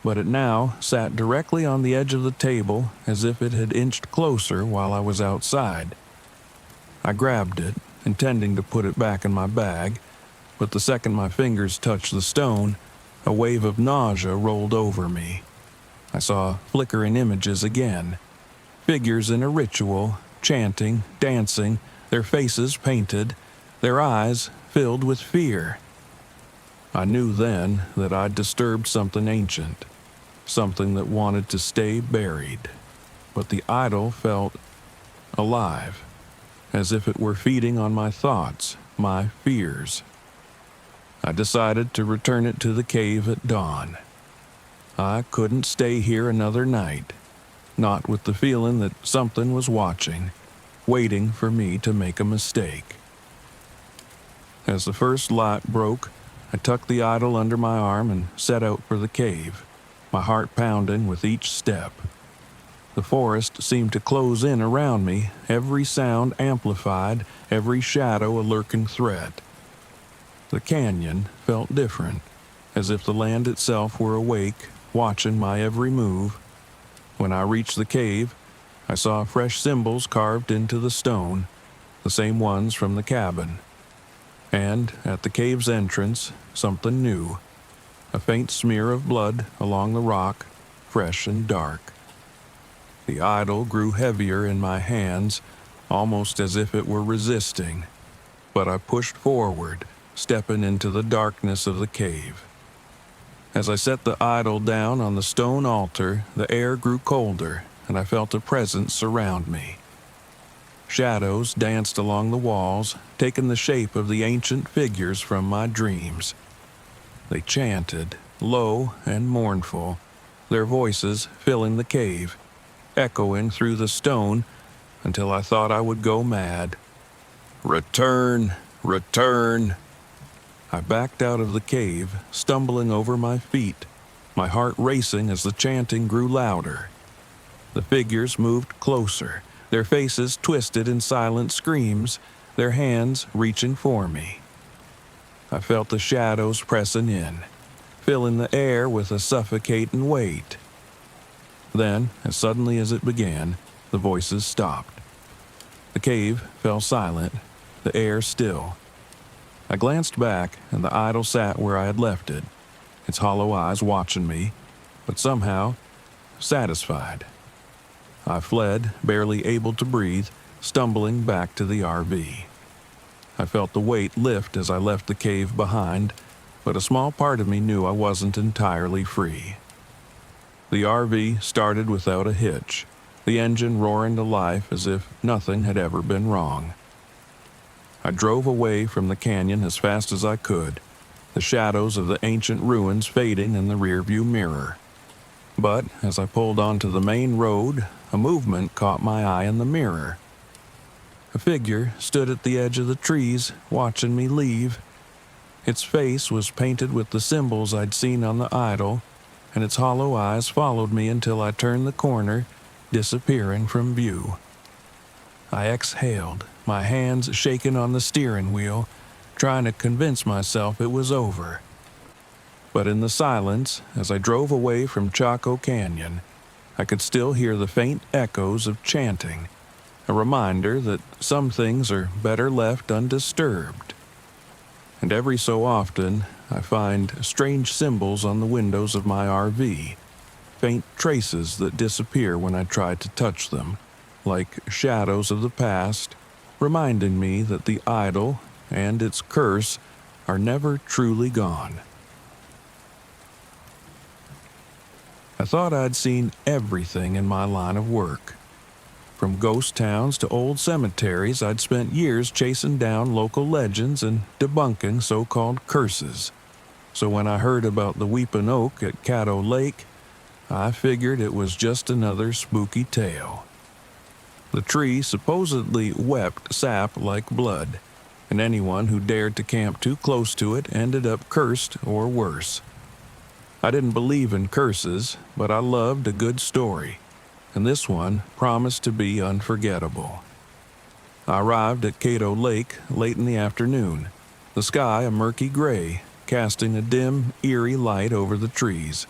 but it now sat directly on the edge of the table as if it had inched closer while I was outside. I grabbed it, intending to put it back in my bag, but the second my fingers touched the stone, a wave of nausea rolled over me. I saw flickering images again. Figures in a ritual, chanting, dancing, their faces painted, their eyes filled with fear. I knew then that I'd disturbed something ancient, something that wanted to stay buried. But the idol felt alive, as if it were feeding on my thoughts, my fears. I decided to return it to the cave at dawn. I couldn't stay here another night, not with the feeling that something was watching, waiting for me to make a mistake. As the first light broke, I tucked the idol under my arm and set out for the cave, my heart pounding with each step. The forest seemed to close in around me, every sound amplified, every shadow a lurking threat. The canyon felt different, as if the land itself were awake, watching my every move. When I reached the cave, I saw fresh symbols carved into the stone, the same ones from the cabin. And at the cave's entrance, something new, a faint smear of blood along the rock, fresh and dark. The idol grew heavier in my hands, almost as if it were resisting, but I pushed forward, stepping into the darkness of the cave. As I set the idol down on the stone altar, the air grew colder, and I felt a presence surround me. Shadows danced along the walls, taking the shape of the ancient figures from my dreams. They chanted, low and mournful, their voices filling the cave, echoing through the stone until I thought I would go mad. Return, return. I backed out of the cave, stumbling over my feet, my heart racing as the chanting grew louder. The figures moved closer, their faces twisted in silent screams, their hands reaching for me. I felt the shadows pressing in, filling the air with a suffocating weight. Then, as suddenly as it began, the voices stopped. The cave fell silent, the air still. I glanced back, and the idol sat where I had left it, its hollow eyes watching me, but somehow satisfied. I fled, barely able to breathe, stumbling back to the RV. I felt the weight lift as I left the cave behind, but a small part of me knew I wasn't entirely free. The RV started without a hitch, the engine roaring to life as if nothing had ever been wrong. I drove away from the canyon as fast as I could, the shadows of the ancient ruins fading in the rearview mirror. But as I pulled onto the main road, a movement caught my eye in the mirror. A figure stood at the edge of the trees, watching me leave. Its face was painted with the symbols I'd seen on the idol, and its hollow eyes followed me until I turned the corner, disappearing from view. I exhaled, my hands shaking on the steering wheel, trying to convince myself it was over. But in the silence, as I drove away from Chaco Canyon, I could still hear the faint echoes of chanting, a reminder that some things are better left undisturbed. And every so often, I find strange symbols on the windows of my RV, faint traces that disappear when I try to touch them, like shadows of the past, reminding me that the idol and its curse are never truly gone. I thought I'd seen everything in my line of work. From ghost towns to old cemeteries, I'd spent years chasing down local legends and debunking so-called curses. So when I heard about the Weeping Oak at Caddo Lake, I figured it was just another spooky tale. The tree supposedly wept sap like blood, and anyone who dared to camp too close to it ended up cursed or worse. I didn't believe in curses, but I loved a good story, and this one promised to be unforgettable. I arrived at Cato Lake late in the afternoon, the sky a murky gray, casting a dim, eerie light over the trees.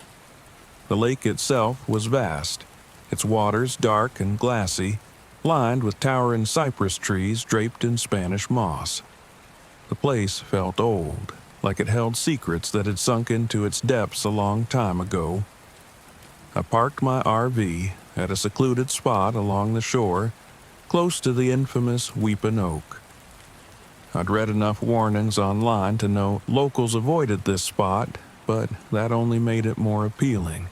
The lake itself was vast, its waters dark and glassy, lined with towering cypress trees draped in Spanish moss. The place felt old, like it held secrets that had sunk into its depths a long time ago. I parked my RV at a secluded spot along the shore, close to the infamous Weeping Oak. I'd read enough warnings online to know locals avoided this spot, but that only made it more appealing.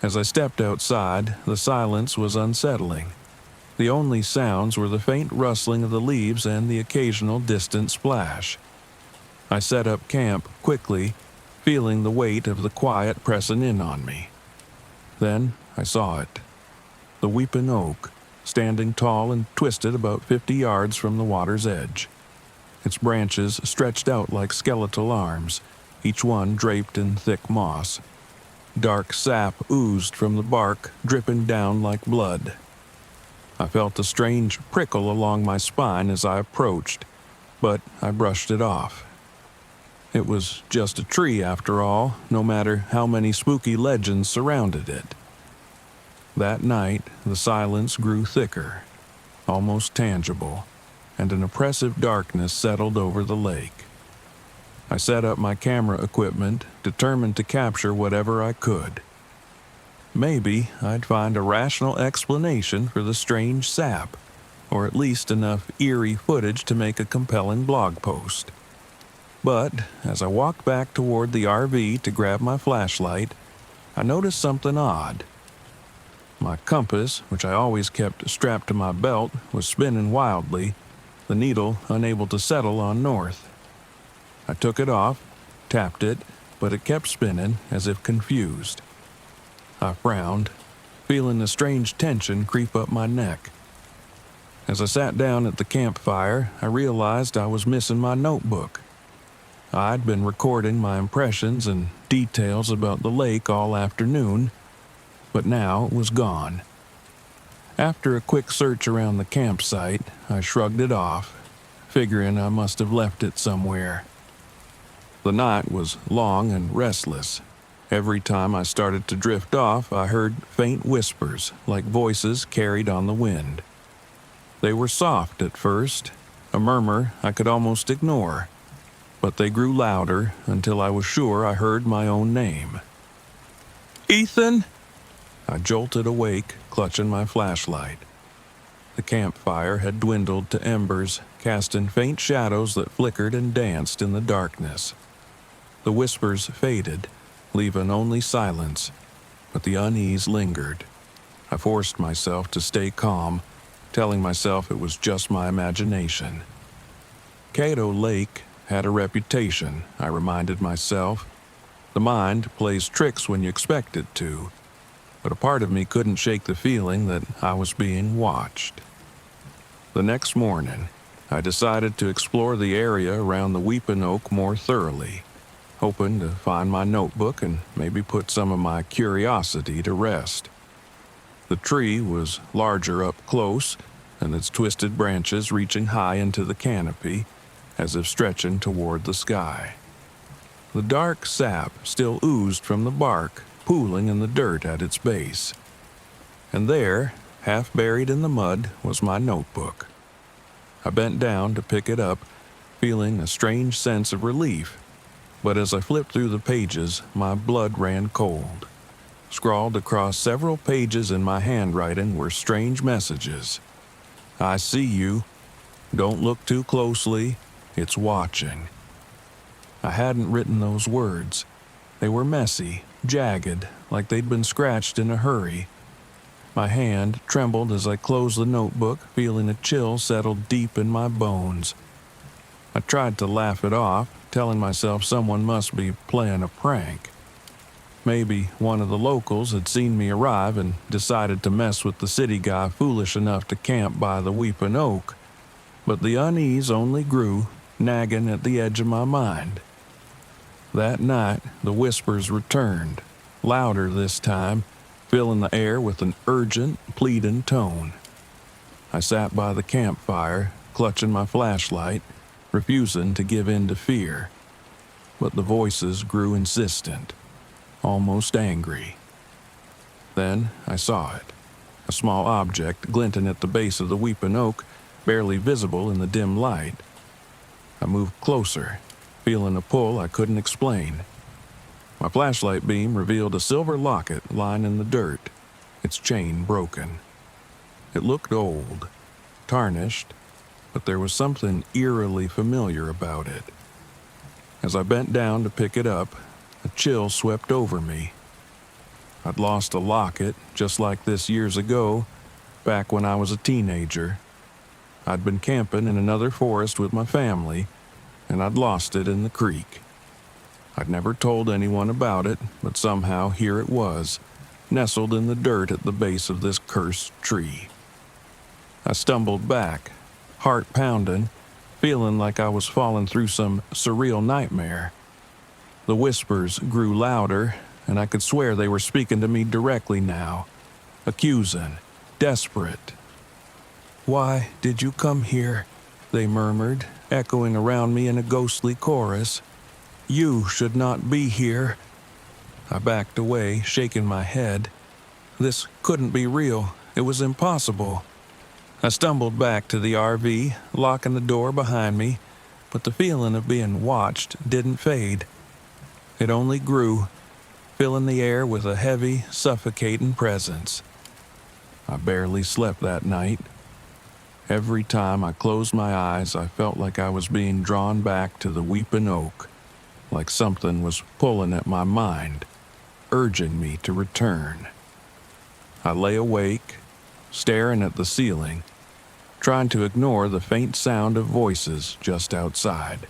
As I stepped outside, the silence was unsettling. The only sounds were the faint rustling of the leaves and the occasional distant splash. I set up camp quickly, feeling the weight of the quiet pressing in on me. Then I saw it. The Weeping Oak, standing tall and twisted about 50 yards from the water's edge. Its branches stretched out like skeletal arms, each one draped in thick moss. Dark sap oozed from the bark, dripping down like blood. I felt a strange prickle along my spine as I approached, but I brushed it off. It was just a tree after all, no matter how many spooky legends surrounded it. That night, the silence grew thicker, almost tangible, and an oppressive darkness settled over the lake. I set up my camera equipment, determined to capture whatever I could. Maybe I'd find a rational explanation for the strange sap, or at least enough eerie footage to make a compelling blog post. But as I walked back toward the RV to grab my flashlight, I noticed something odd. My compass, which I always kept strapped to my belt, was spinning wildly, the needle unable to settle on north. I took it off, tapped it, but it kept spinning as if confused. I frowned, feeling a strange tension creep up my neck. As I sat down at the campfire, I realized I was missing my notebook. I'd been recording my impressions and details about the lake all afternoon, but now it was gone. After a quick search around the campsite, I shrugged it off, figuring I must have left it somewhere. The night was long and restless. Every time I started to drift off, I heard faint whispers, like voices carried on the wind. They were soft at first, a murmur I could almost ignore, but they grew louder until I was sure I heard my own name. "Ethan!" I jolted awake, clutching my flashlight. The campfire had dwindled to embers, casting faint shadows that flickered and danced in the darkness. The whispers faded, leaving only silence, but the unease lingered. I forced myself to stay calm, telling myself it was just my imagination. Cato Lake had a reputation, I reminded myself. The mind plays tricks when you expect it to, but a part of me couldn't shake the feeling that I was being watched. The next morning, I decided to explore the area around the Weeping Oak more thoroughly, hoping to find my notebook and maybe put some of my curiosity to rest. The tree was larger up close, and its twisted branches reaching high into the canopy, as if stretching toward the sky. The dark sap still oozed from the bark, pooling in the dirt at its base. And there, half buried in the mud, was my notebook. I bent down to pick it up, feeling a strange sense of relief. But as I flipped through the pages, my blood ran cold. Scrawled across several pages in my handwriting were strange messages. "I see you. Don't look too closely. It's watching." I hadn't written those words. They were messy, jagged, like they'd been scratched in a hurry. My hand trembled as I closed the notebook, feeling a chill settle deep in my bones. I tried to laugh it off, telling myself someone must be playing a prank. Maybe one of the locals had seen me arrive and decided to mess with the city guy foolish enough to camp by the Weeping Oak. But the unease only grew, nagging at the edge of my mind. That night, the whispers returned, louder this time, filling the air with an urgent, pleading tone. I sat by the campfire, clutching my flashlight, refusing to give in to fear. But the voices grew insistent, almost angry. Then I saw it, a small object glinting at the base of the weeping oak, barely visible in the dim light. I moved closer, feeling a pull I couldn't explain. My flashlight beam revealed a silver locket lying in the dirt, its chain broken. It looked old, tarnished, but there was something eerily familiar about it. As I bent down to pick it up, a chill swept over me. I'd lost a locket just like this years ago, back when I was a teenager. I'd been camping in another forest with my family, and I'd lost it in the creek. I'd never told anyone about it, but somehow here it was, nestled in the dirt at the base of this cursed tree. I stumbled back, heart pounding, feeling like I was falling through some surreal nightmare. The whispers grew louder, and I could swear they were speaking to me directly now, accusing, desperate. "Why did you come here?" they murmured, echoing around me in a ghostly chorus. "You should not be here." I backed away, shaking my head. This couldn't be real. It was impossible. I stumbled back to the RV, locking the door behind me, but the feeling of being watched didn't fade. It only grew, filling the air with a heavy, suffocating presence. I barely slept that night. Every time I closed my eyes, I felt like I was being drawn back to the weeping oak, like something was pulling at my mind, urging me to return. I lay awake, staring at the ceiling, trying to ignore the faint sound of voices just outside.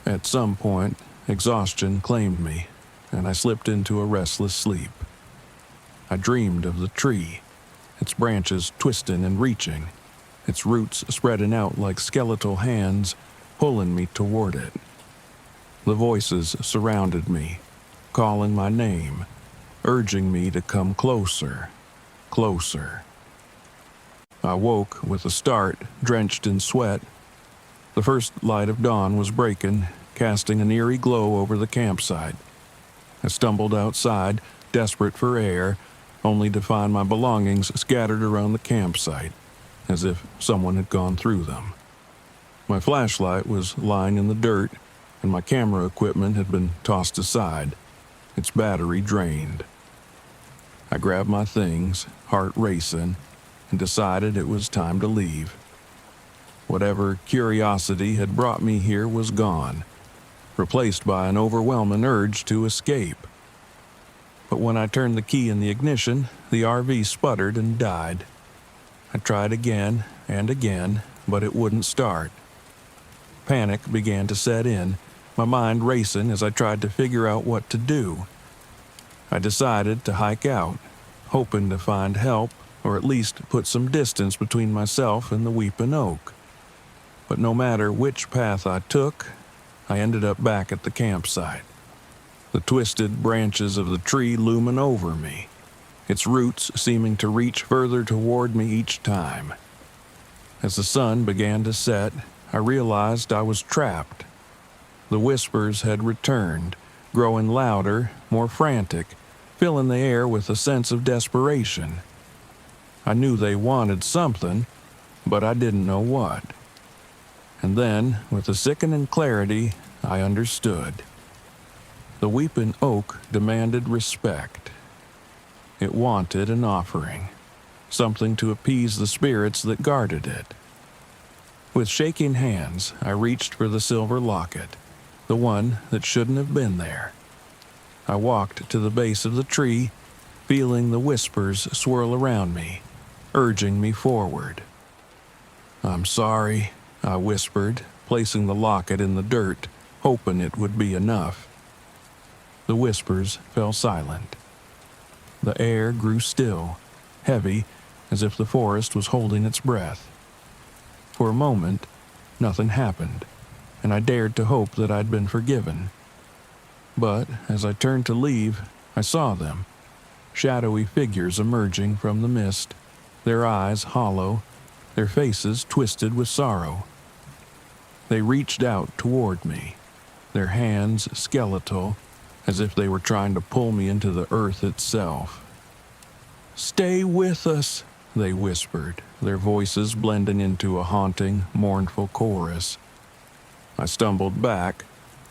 At some point, exhaustion claimed me, and I slipped into a restless sleep. I dreamed of the tree, its branches twisting and reaching, its roots spreading out like skeletal hands, pulling me toward it. The voices surrounded me, calling my name, urging me to come closer, closer. I woke with a start, drenched in sweat. The first light of dawn was breaking, casting an eerie glow over the campsite. I stumbled outside, desperate for air, only to find my belongings scattered around the campsite, as if someone had gone through them. My flashlight was lying in the dirt, and my camera equipment had been tossed aside, its battery drained. I grabbed my things, heart racing, and decided it was time to leave. Whatever curiosity had brought me here was gone, replaced by an overwhelming urge to escape. But when I turned the key in the ignition, the RV sputtered and died. I tried again and again, but it wouldn't start. Panic began to set in, my mind racing as I tried to figure out what to do. I decided to hike out, hoping to find help or at least put some distance between myself and the weeping oak. But no matter which path I took, I ended up back at the campsite. The twisted branches of the tree looming over me, its roots seeming to reach further toward me each time. As the sun began to set, I realized I was trapped. The whispers had returned, growing louder, more frantic, filling the air with a sense of desperation. I knew they wanted something, but I didn't know what. And then, with a sickening clarity, I understood. The weeping oak demanded respect. It wanted an offering, something to appease the spirits that guarded it. With shaking hands, I reached for the silver locket, the one that shouldn't have been there. I walked to the base of the tree, feeling the whispers swirl around me, urging me forward. "I'm sorry," I whispered, placing the locket in the dirt, hoping it would be enough. The whispers fell silent. The air grew still, heavy, as if the forest was holding its breath. For a moment, nothing happened, and I dared to hope that I'd been forgiven. But as I turned to leave, I saw them. Shadowy figures emerging from the mist, their eyes hollow, their faces twisted with sorrow. They reached out toward me, their hands skeletal, as if they were trying to pull me into the earth itself. "Stay with us," they whispered, their voices blending into a haunting, mournful chorus. I stumbled back,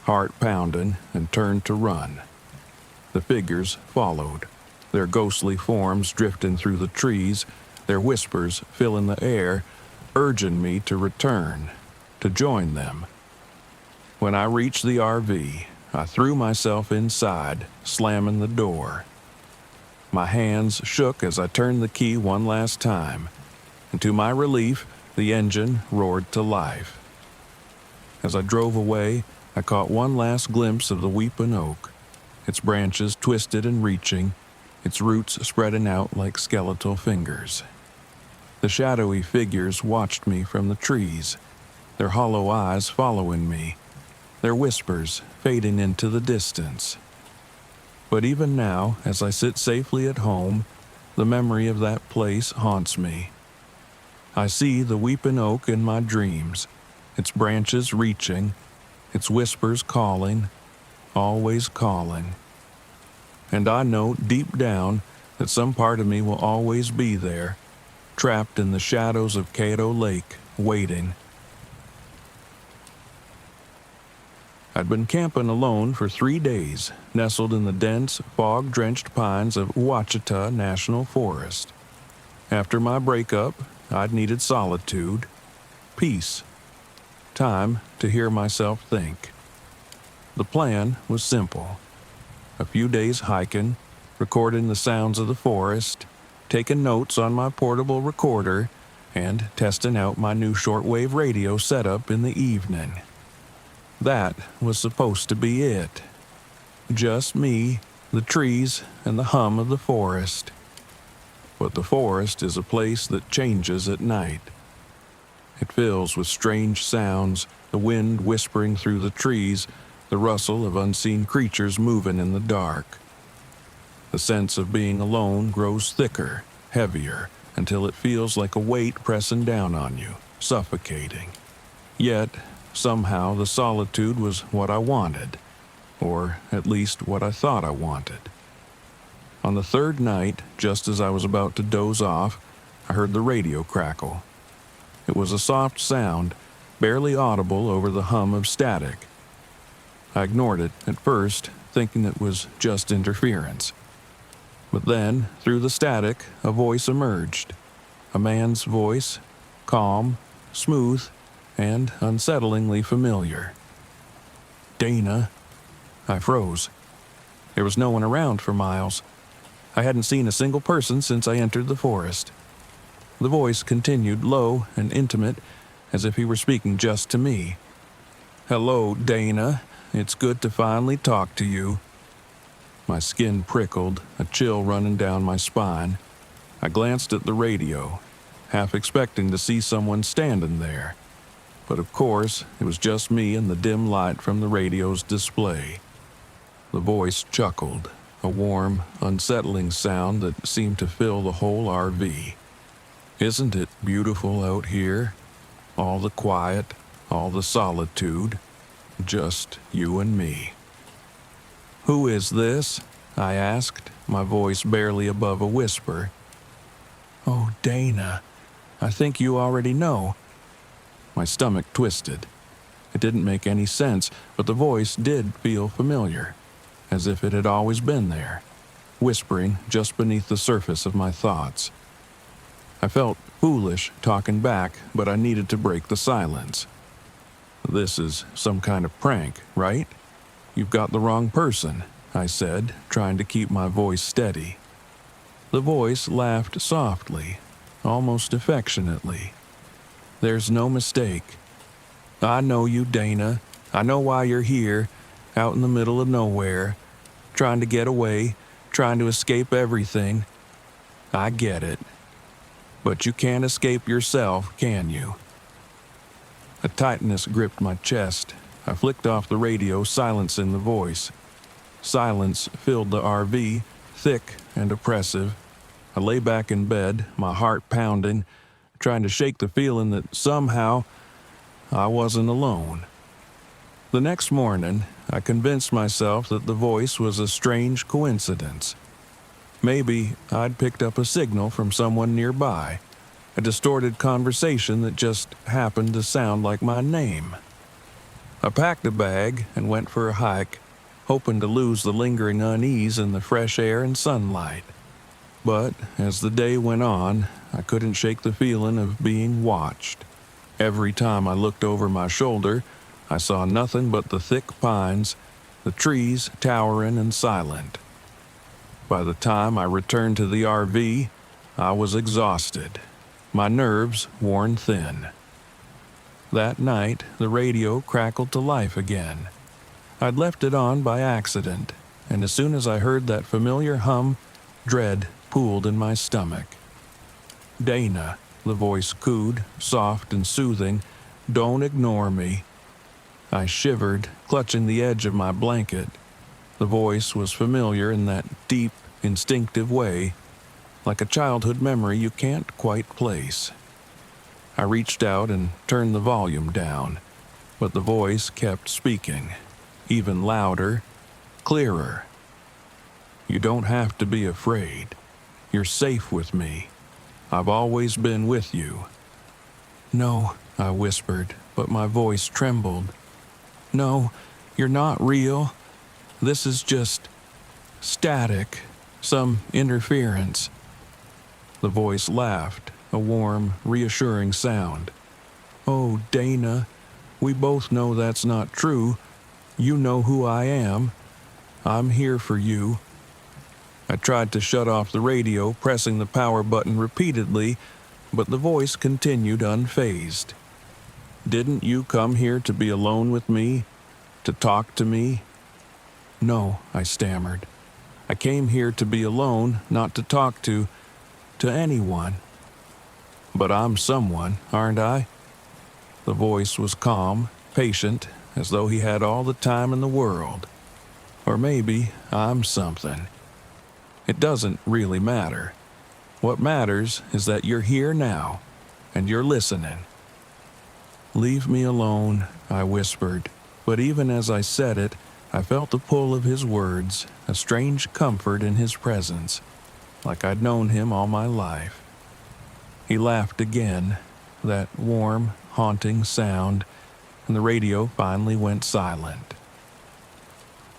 heart pounding, and turned to run. The figures followed, their ghostly forms drifting through the trees, their whispers filling the air, urging me to return, to join them. When I reached the RV, I threw myself inside, slamming the door. My hands shook as I turned the key one last time, and to my relief, the engine roared to life. As I drove away, I caught one last glimpse of the weeping oak, its branches twisted and reaching, its roots spreading out like skeletal fingers. The shadowy figures watched me from the trees, their hollow eyes following me, their whispers fading into the distance. But even now, as I sit safely at home, the memory of that place haunts me. I see the weeping oak in my dreams, its branches reaching, its whispers calling, always calling. And I know deep down that some part of me will always be there, trapped in the shadows of Cato Lake, waiting. I'd been camping alone for 3 days, nestled in the dense, fog-drenched pines of Ouachita National Forest. After my breakup, I'd needed solitude, peace, time to hear myself think. The plan was simple. A few days hiking, recording the sounds of the forest, taking notes on my portable recorder, and testing out my new shortwave radio setup in the evening. That was supposed to be it. Just me, the trees, and the hum of the forest. But the forest is a place that changes at night. It fills with strange sounds, the wind whispering through the trees, the rustle of unseen creatures moving in the dark. The sense of being alone grows thicker, heavier, until it feels like a weight pressing down on you, suffocating. Yet, somehow the solitude was what I wanted, or at least what I thought I wanted. On the third night, just as I was about to doze off, I heard the radio crackle. It was a soft sound, barely audible over the hum of static. I ignored it at first, thinking it was just interference. But then, through the static, a voice emerged. A man's voice, calm, smooth, and unsettlingly familiar. "Dana." I froze. There was no one around for miles. I hadn't seen a single person since I entered the forest. The voice continued low and intimate, as if he were speaking just to me. "Hello, Dana. It's good to finally talk to you." My skin prickled, a chill running down my spine. I glanced at the radio, half expecting to see someone standing there. But of course, it was just me in the dim light from the radio's display. The voice chuckled, a warm, unsettling sound that seemed to fill the whole RV. "Isn't it beautiful out here? All the quiet, all the solitude, just you and me." "Who is this?" I asked, my voice barely above a whisper. "Oh, Dana, I think you already know." My stomach twisted. It didn't make any sense, but the voice did feel familiar, as if it had always been there, whispering just beneath the surface of my thoughts. I felt foolish talking back, but I needed to break the silence. "This is some kind of prank, right? You've got the wrong person," I said, trying to keep my voice steady. The voice laughed softly, almost affectionately. "There's no mistake. I know you, Dana. I know why you're here, out in the middle of nowhere, trying to get away, trying to escape everything. I get it. But you can't escape yourself, can you?" A tightness gripped my chest. I flicked off the radio, silencing the voice. Silence filled the RV, thick and oppressive. I lay back in bed, my heart pounding, trying to shake the feeling that somehow I wasn't alone. The next morning, I convinced myself that the voice was a strange coincidence. Maybe I'd picked up a signal from someone nearby, a distorted conversation that just happened to sound like my name. I packed a bag and went for a hike, hoping to lose the lingering unease in the fresh air and sunlight. But as the day went on, I couldn't shake the feeling of being watched. Every time I looked over my shoulder, I saw nothing but the thick pines, the trees towering and silent. By the time I returned to the RV, I was exhausted, my nerves worn thin. That night, the radio crackled to life again. I'd left it on by accident, and as soon as I heard that familiar hum, dread pooled in my stomach. "Dana," the voice cooed, soft and soothing, "don't ignore me." I shivered, clutching the edge of my blanket. The voice was familiar in that deep, instinctive way, like a childhood memory you can't quite place. I reached out and turned the volume down, but the voice kept speaking, even louder, clearer. "You don't have to be afraid. You're safe with me. I've always been with you." "No," I whispered, but my voice trembled. "No, you're not real. This is just static, some interference." The voice laughed, a warm, reassuring sound. "Oh, Dana, we both know that's not true. You know who I am. I'm here for you." I tried to shut off the radio, pressing the power button repeatedly, but the voice continued unfazed. "Didn't you come here to be alone with me? To talk to me?" "No," I stammered. "I came here to be alone, not to talk to anyone." "But I'm someone, aren't I?" The voice was calm, patient, as though he had all the time in the world. "Or maybe I'm something. It doesn't really matter. What matters is that you're here now, and you're listening." "Leave me alone," I whispered, but even as I said it, I felt the pull of his words, a strange comfort in his presence, like I'd known him all my life. He laughed again, that warm, haunting sound, and the radio finally went silent.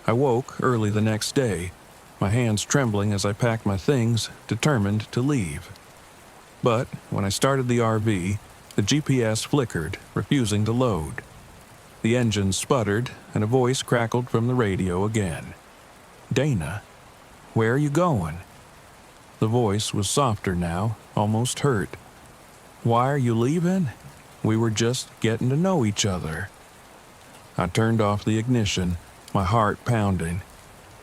I woke early the next day, my hands trembling as I packed my things, determined to leave. But when I started the RV, the GPS flickered, refusing to load. The engine sputtered, and a voice crackled from the radio again. "Dana, where are you going?" The voice was softer now, almost hurt. "Why are you leaving? We were just getting to know each other." I turned off the ignition, my heart pounding.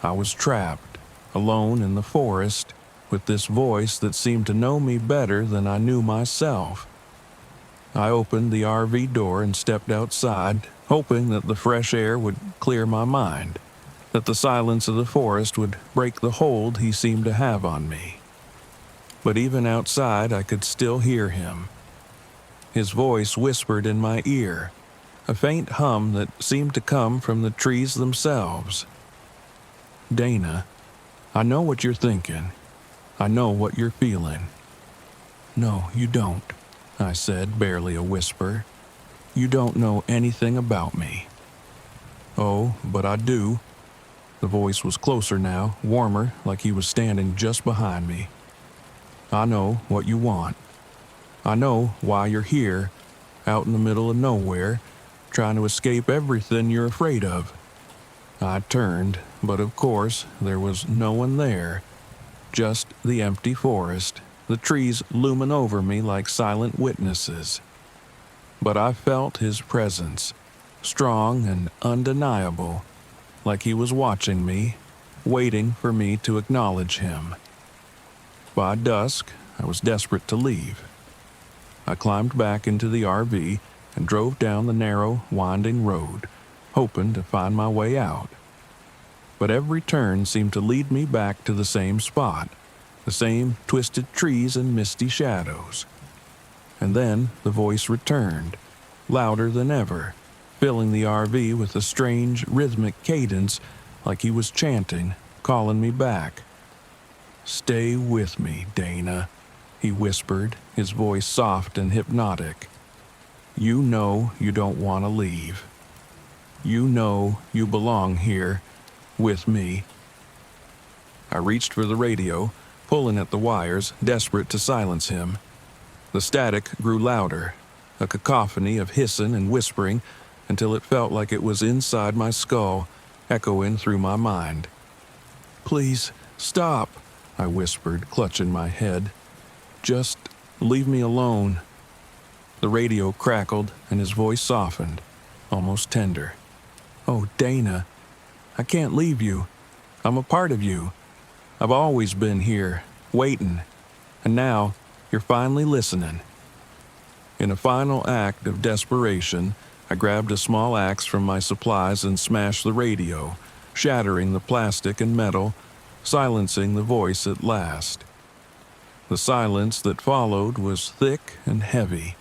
I was trapped, alone in the forest, with this voice that seemed to know me better than I knew myself. I opened the RV door and stepped outside, hoping that the fresh air would clear my mind, that the silence of the forest would break the hold he seemed to have on me. But even outside, I could still hear him. His voice whispered in my ear, a faint hum that seemed to come from the trees themselves. "Dana, I know what you're thinking. I know what you're feeling." "No, you don't," I said, barely a whisper. "You don't know anything about me." "Oh, but I do." The voice was closer now, warmer, like he was standing just behind me. "I know what you want. I know why you're here, out in the middle of nowhere, trying to escape everything you're afraid of." I turned, but of course there was no one there, just the empty forest, the trees looming over me like silent witnesses. But I felt his presence, strong and undeniable, like he was watching me, waiting for me to acknowledge him. By dusk, I was desperate to leave. I climbed back into the RV and drove down the narrow, winding road, hoping to find my way out. but every turn seemed to lead me back to the same spot, the same twisted trees and misty shadows. And then the voice returned, louder than ever, filling the RV with a strange rhythmic cadence like he was chanting, calling me back. "Stay with me, Dana," he whispered, his voice soft and hypnotic. "You know you don't want to leave. You know you belong here, with me." I reached for the radio, pulling at the wires, desperate to silence him. The static grew louder, a cacophony of hissing and whispering, until it felt like it was inside my skull, echoing through my mind. "Please, stop," I whispered, clutching my head. "Just leave me alone." The radio crackled, and his voice softened, almost tender. "Oh, Dana, I can't leave you. I'm a part of you. I've always been here, waiting, and now you're finally listening." In a final act of desperation, I grabbed a small axe from my supplies and smashed the radio, shattering the plastic and metal, silencing the voice at last. The silence that followed was thick and heavy,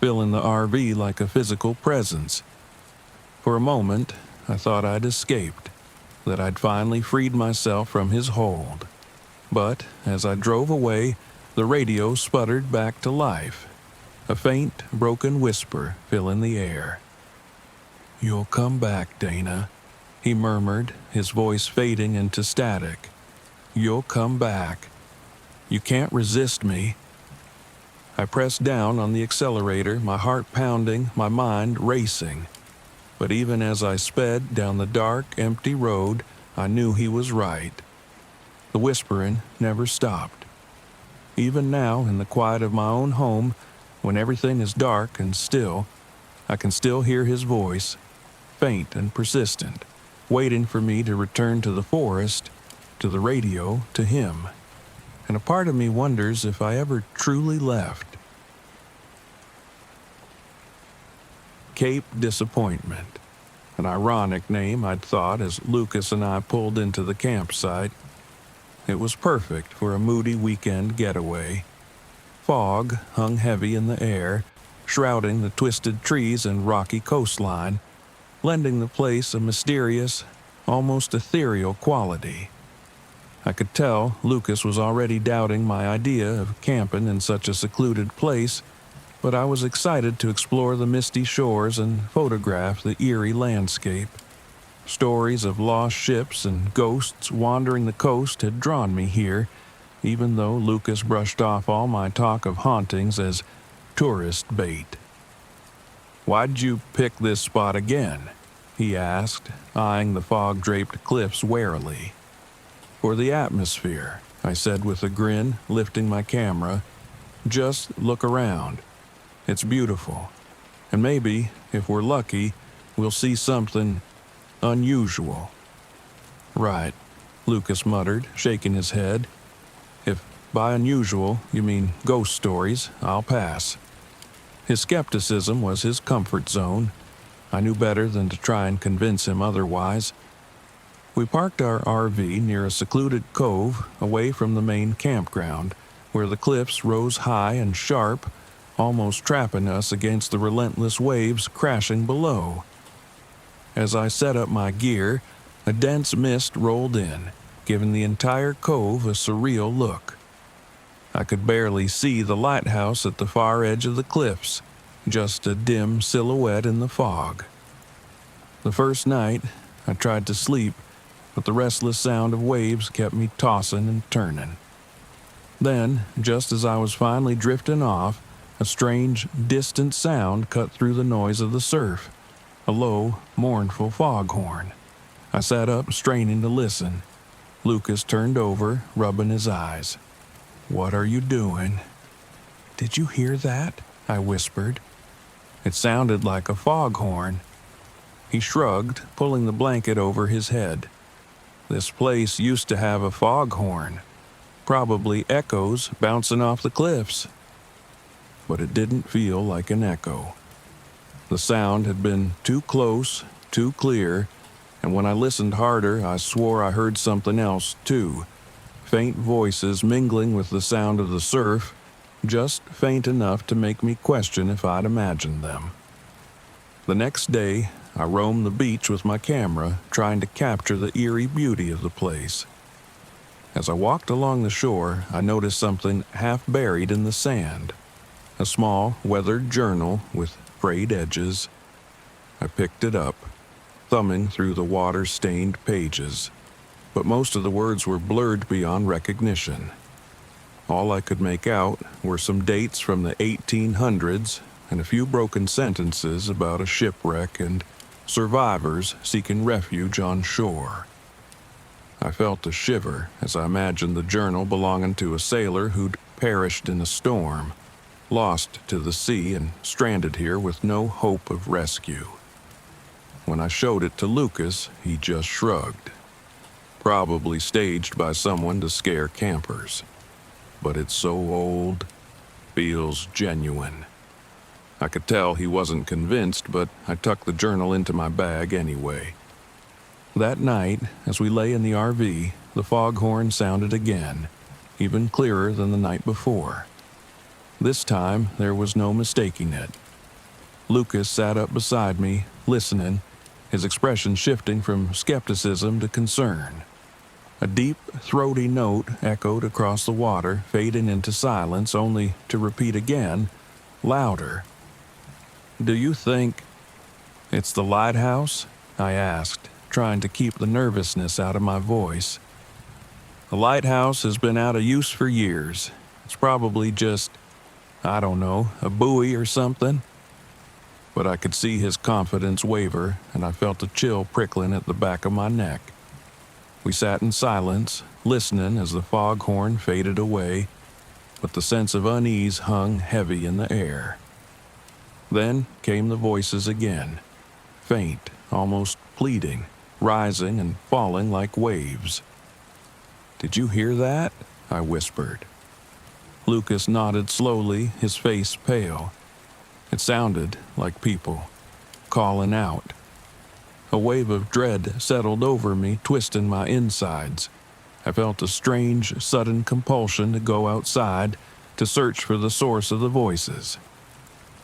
filling the RV like a physical presence. For a moment, I thought I'd escaped, that I'd finally freed myself from his hold. But as I drove away, the radio sputtered back to life, a faint, broken whisper filling the air. "You'll come back, Dana," he murmured, his voice fading into static. "You'll come back. You can't resist me." I pressed down on the accelerator, my heart pounding, my mind racing. But even as I sped down the dark, empty road, I knew he was right. The whispering never stopped. Even now, in the quiet of my own home, when everything is dark and still, I can still hear his voice, faint and persistent, waiting for me to return to the forest, to the radio, to him. And a part of me wonders if I ever truly left. Cape Disappointment, an ironic name I'd thought as Lucas and I pulled into the campsite. It was perfect for a moody weekend getaway. Fog hung heavy in the air, shrouding the twisted trees and rocky coastline, lending the place a mysterious, almost ethereal quality. I could tell Lucas was already doubting my idea of camping in such a secluded place, but I was excited to explore the misty shores and photograph the eerie landscape. Stories of lost ships and ghosts wandering the coast had drawn me here, even though Lucas brushed off all my talk of hauntings as tourist bait. "Why'd you pick this spot again?" he asked, eyeing the fog-draped cliffs warily. "For the atmosphere," I said with a grin, lifting my camera. "Just look around. It's beautiful. And maybe, if we're lucky, we'll see something unusual." "Right," Lucas muttered, shaking his head. "If by unusual you mean ghost stories, I'll pass." His skepticism was his comfort zone. I knew better than to try and convince him otherwise. We parked our RV near a secluded cove away from the main campground, where the cliffs rose high and sharp, almost trapping us against the relentless waves crashing below. As I set up my gear, a dense mist rolled in, giving the entire cove a surreal look. I could barely see the lighthouse at the far edge of the cliffs, just a dim silhouette in the fog. The first night, I tried to sleep, but the restless sound of waves kept me tossing and turning. Then, just as I was finally drifting off, a strange, distant sound cut through the noise of the surf, a low, mournful foghorn. I sat up, straining to listen. Lucas turned over, rubbing his eyes. "What are you doing?" "Did you hear that?" I whispered. It sounded like a foghorn. He shrugged, pulling the blanket over his head. This place used to have a foghorn, probably echoes bouncing off the cliffs. But it didn't feel like an echo. The sound had been too close, too clear, and when I listened harder, I swore I heard something else, too. Faint voices mingling with the sound of the surf, just faint enough to make me question if I'd imagined them. The next day, I roamed the beach with my camera, trying to capture the eerie beauty of the place. As I walked along the shore, I noticed something half buried in the sand. A small, weathered journal with frayed edges. I picked it up, thumbing through the water-stained pages, but most of the words were blurred beyond recognition. All I could make out were some dates from the 1800s and a few broken sentences about a shipwreck and survivors seeking refuge on shore. I felt a shiver as I imagined the journal belonging to a sailor who'd perished in a storm, lost to the sea and stranded here with no hope of rescue. When I showed it to Lucas, he just shrugged. Probably staged by someone to scare campers. But it's so old, feels genuine. I could tell he wasn't convinced, but I tucked the journal into my bag anyway. That night, as we lay in the RV, the foghorn sounded again, even clearer than the night before. This time, there was no mistaking it. Lucas sat up beside me, listening, his expression shifting from skepticism to concern. A deep, throaty note echoed across the water, fading into silence, only to repeat again, louder. "Do you think it's the lighthouse?" I asked, trying to keep the nervousness out of my voice. "The lighthouse has been out of use for years. It's probably just, I don't know, a buoy or something." But I could see his confidence waver, and I felt a chill prickling at the back of my neck. We sat in silence, listening as the foghorn faded away, but the sense of unease hung heavy in the air. Then came the voices again, faint, almost pleading, rising and falling like waves. "Did you hear that?" I whispered. Lucas nodded slowly, his face pale. It sounded like people, calling out. A wave of dread settled over me, twisting my insides. I felt a strange, sudden compulsion to go outside to search for the source of the voices.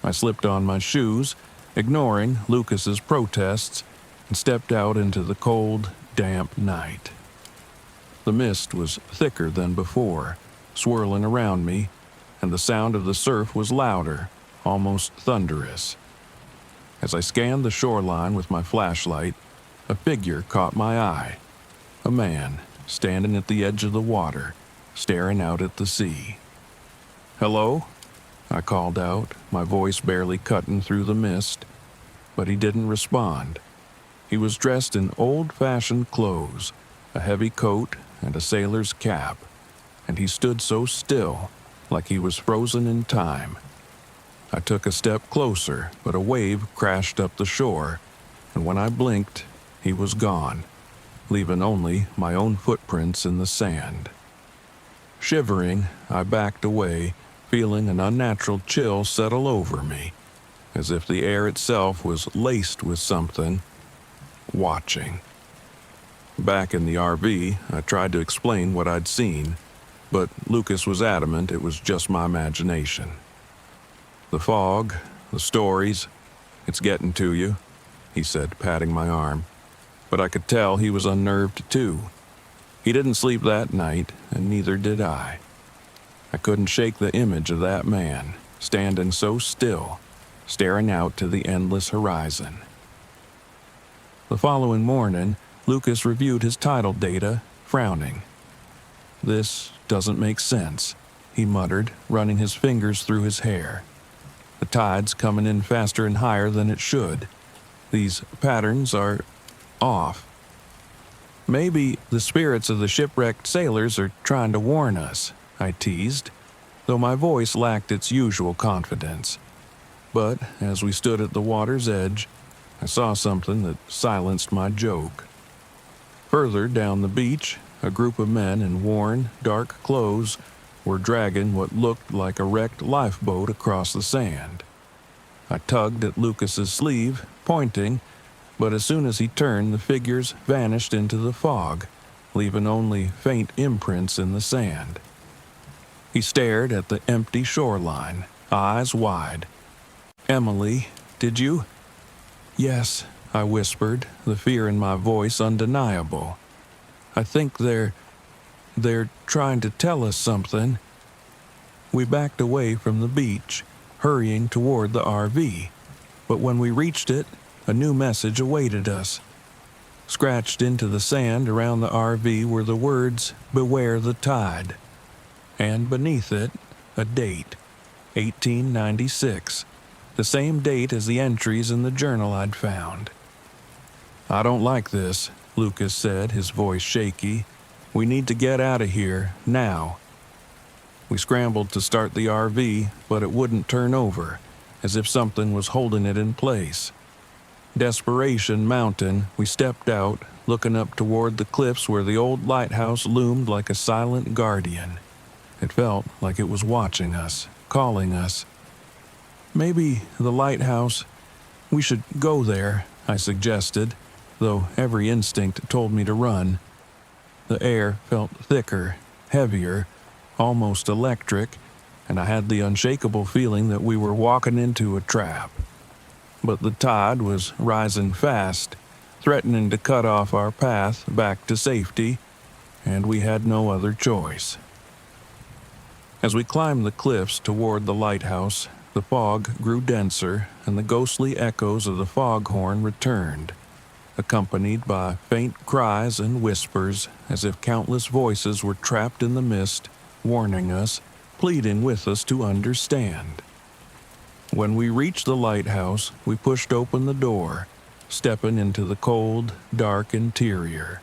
I slipped on my shoes, ignoring Lucas's protests, and stepped out into the cold, damp night. The mist was thicker than before, swirling around me, and the sound of the surf was louder, almost thunderous. As I scanned the shoreline with my flashlight, a figure caught my eye. A man, standing at the edge of the water, staring out at the sea. "Hello?" I called out, my voice barely cutting through the mist, but he didn't respond. He was dressed in old-fashioned clothes, a heavy coat and a sailor's cap, and he stood so still, like he was frozen in time. I took a step closer, but a wave crashed up the shore, and when I blinked, he was gone, leaving only my own footprints in the sand. Shivering, I backed away, feeling an unnatural chill settle over me, as if the air itself was laced with something, watching. Back in the RV, I tried to explain what I'd seen, but Lucas was adamant it was just my imagination. "The fog, the stories, it's getting to you," he said, patting my arm. But I could tell he was unnerved too. He didn't sleep that night, and neither did I. I couldn't shake the image of that man, standing so still, staring out to the endless horizon. The following morning, Lucas reviewed his tidal data, frowning. "This doesn't make sense," he muttered, running his fingers through his hair. "The tide's coming in faster and higher than it should. These patterns are off. Maybe the spirits of the shipwrecked sailors are trying to warn us," I teased, though my voice lacked its usual confidence. But as we stood at the water's edge, I saw something that silenced my joke. Further down the beach, a group of men in worn, dark clothes were dragging what looked like a wrecked lifeboat across the sand. I tugged at Lucas's sleeve, pointing, but as soon as he turned, the figures vanished into the fog, leaving only faint imprints in the sand. He stared at the empty shoreline, eyes wide. "Emily, did you?" "Yes," I whispered, the fear in my voice undeniable. "I think they're trying to tell us something." We backed away from the beach, hurrying toward the RV, but when we reached it, a new message awaited us. Scratched into the sand around the RV were the words, "Beware the tide," and beneath it, a date, 1896, the same date as the entries in the journal I'd found. "I don't like this," Lucas said, his voice shaky. "We need to get out of here, now." We scrambled to start the RV, but it wouldn't turn over, as if something was holding it in place. Desperation mounting, we stepped out, looking up toward the cliffs where the old lighthouse loomed like a silent guardian. It felt like it was watching us, calling us. "Maybe the lighthouse. We should go there," I suggested, though every instinct told me to run. The air felt thicker, heavier, almost electric, and I had the unshakable feeling that we were walking into a trap. But the tide was rising fast, threatening to cut off our path back to safety, and we had no other choice. As we climbed the cliffs toward the lighthouse, the fog grew denser, and the ghostly echoes of the foghorn returned, accompanied by faint cries and whispers, as if countless voices were trapped in the mist, warning us, pleading with us to understand. When we reached the lighthouse, we pushed open the door, stepping into the cold, dark interior.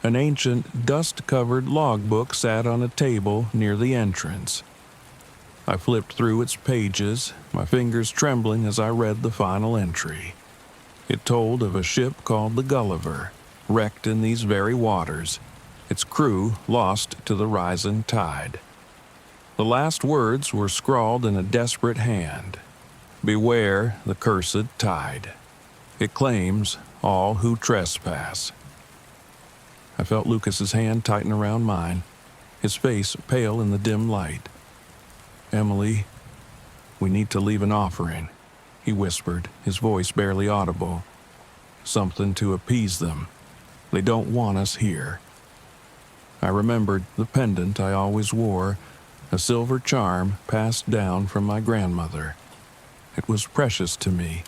An ancient, dust-covered logbook sat on a table near the entrance. I flipped through its pages, my fingers trembling as I read the final entry. It told of a ship called the Gulliver, wrecked in these very waters, its crew lost to the rising tide. The last words were scrawled in a desperate hand. "Beware the cursed tide. It claims all who trespass." I felt Lucas's hand tighten around mine, his face pale in the dim light. "Emily, we need to leave an offering," he whispered, his voice barely audible. "Something to appease them. They don't want us here." I remembered the pendant I always wore, a silver charm passed down from my grandmother. It was precious to me,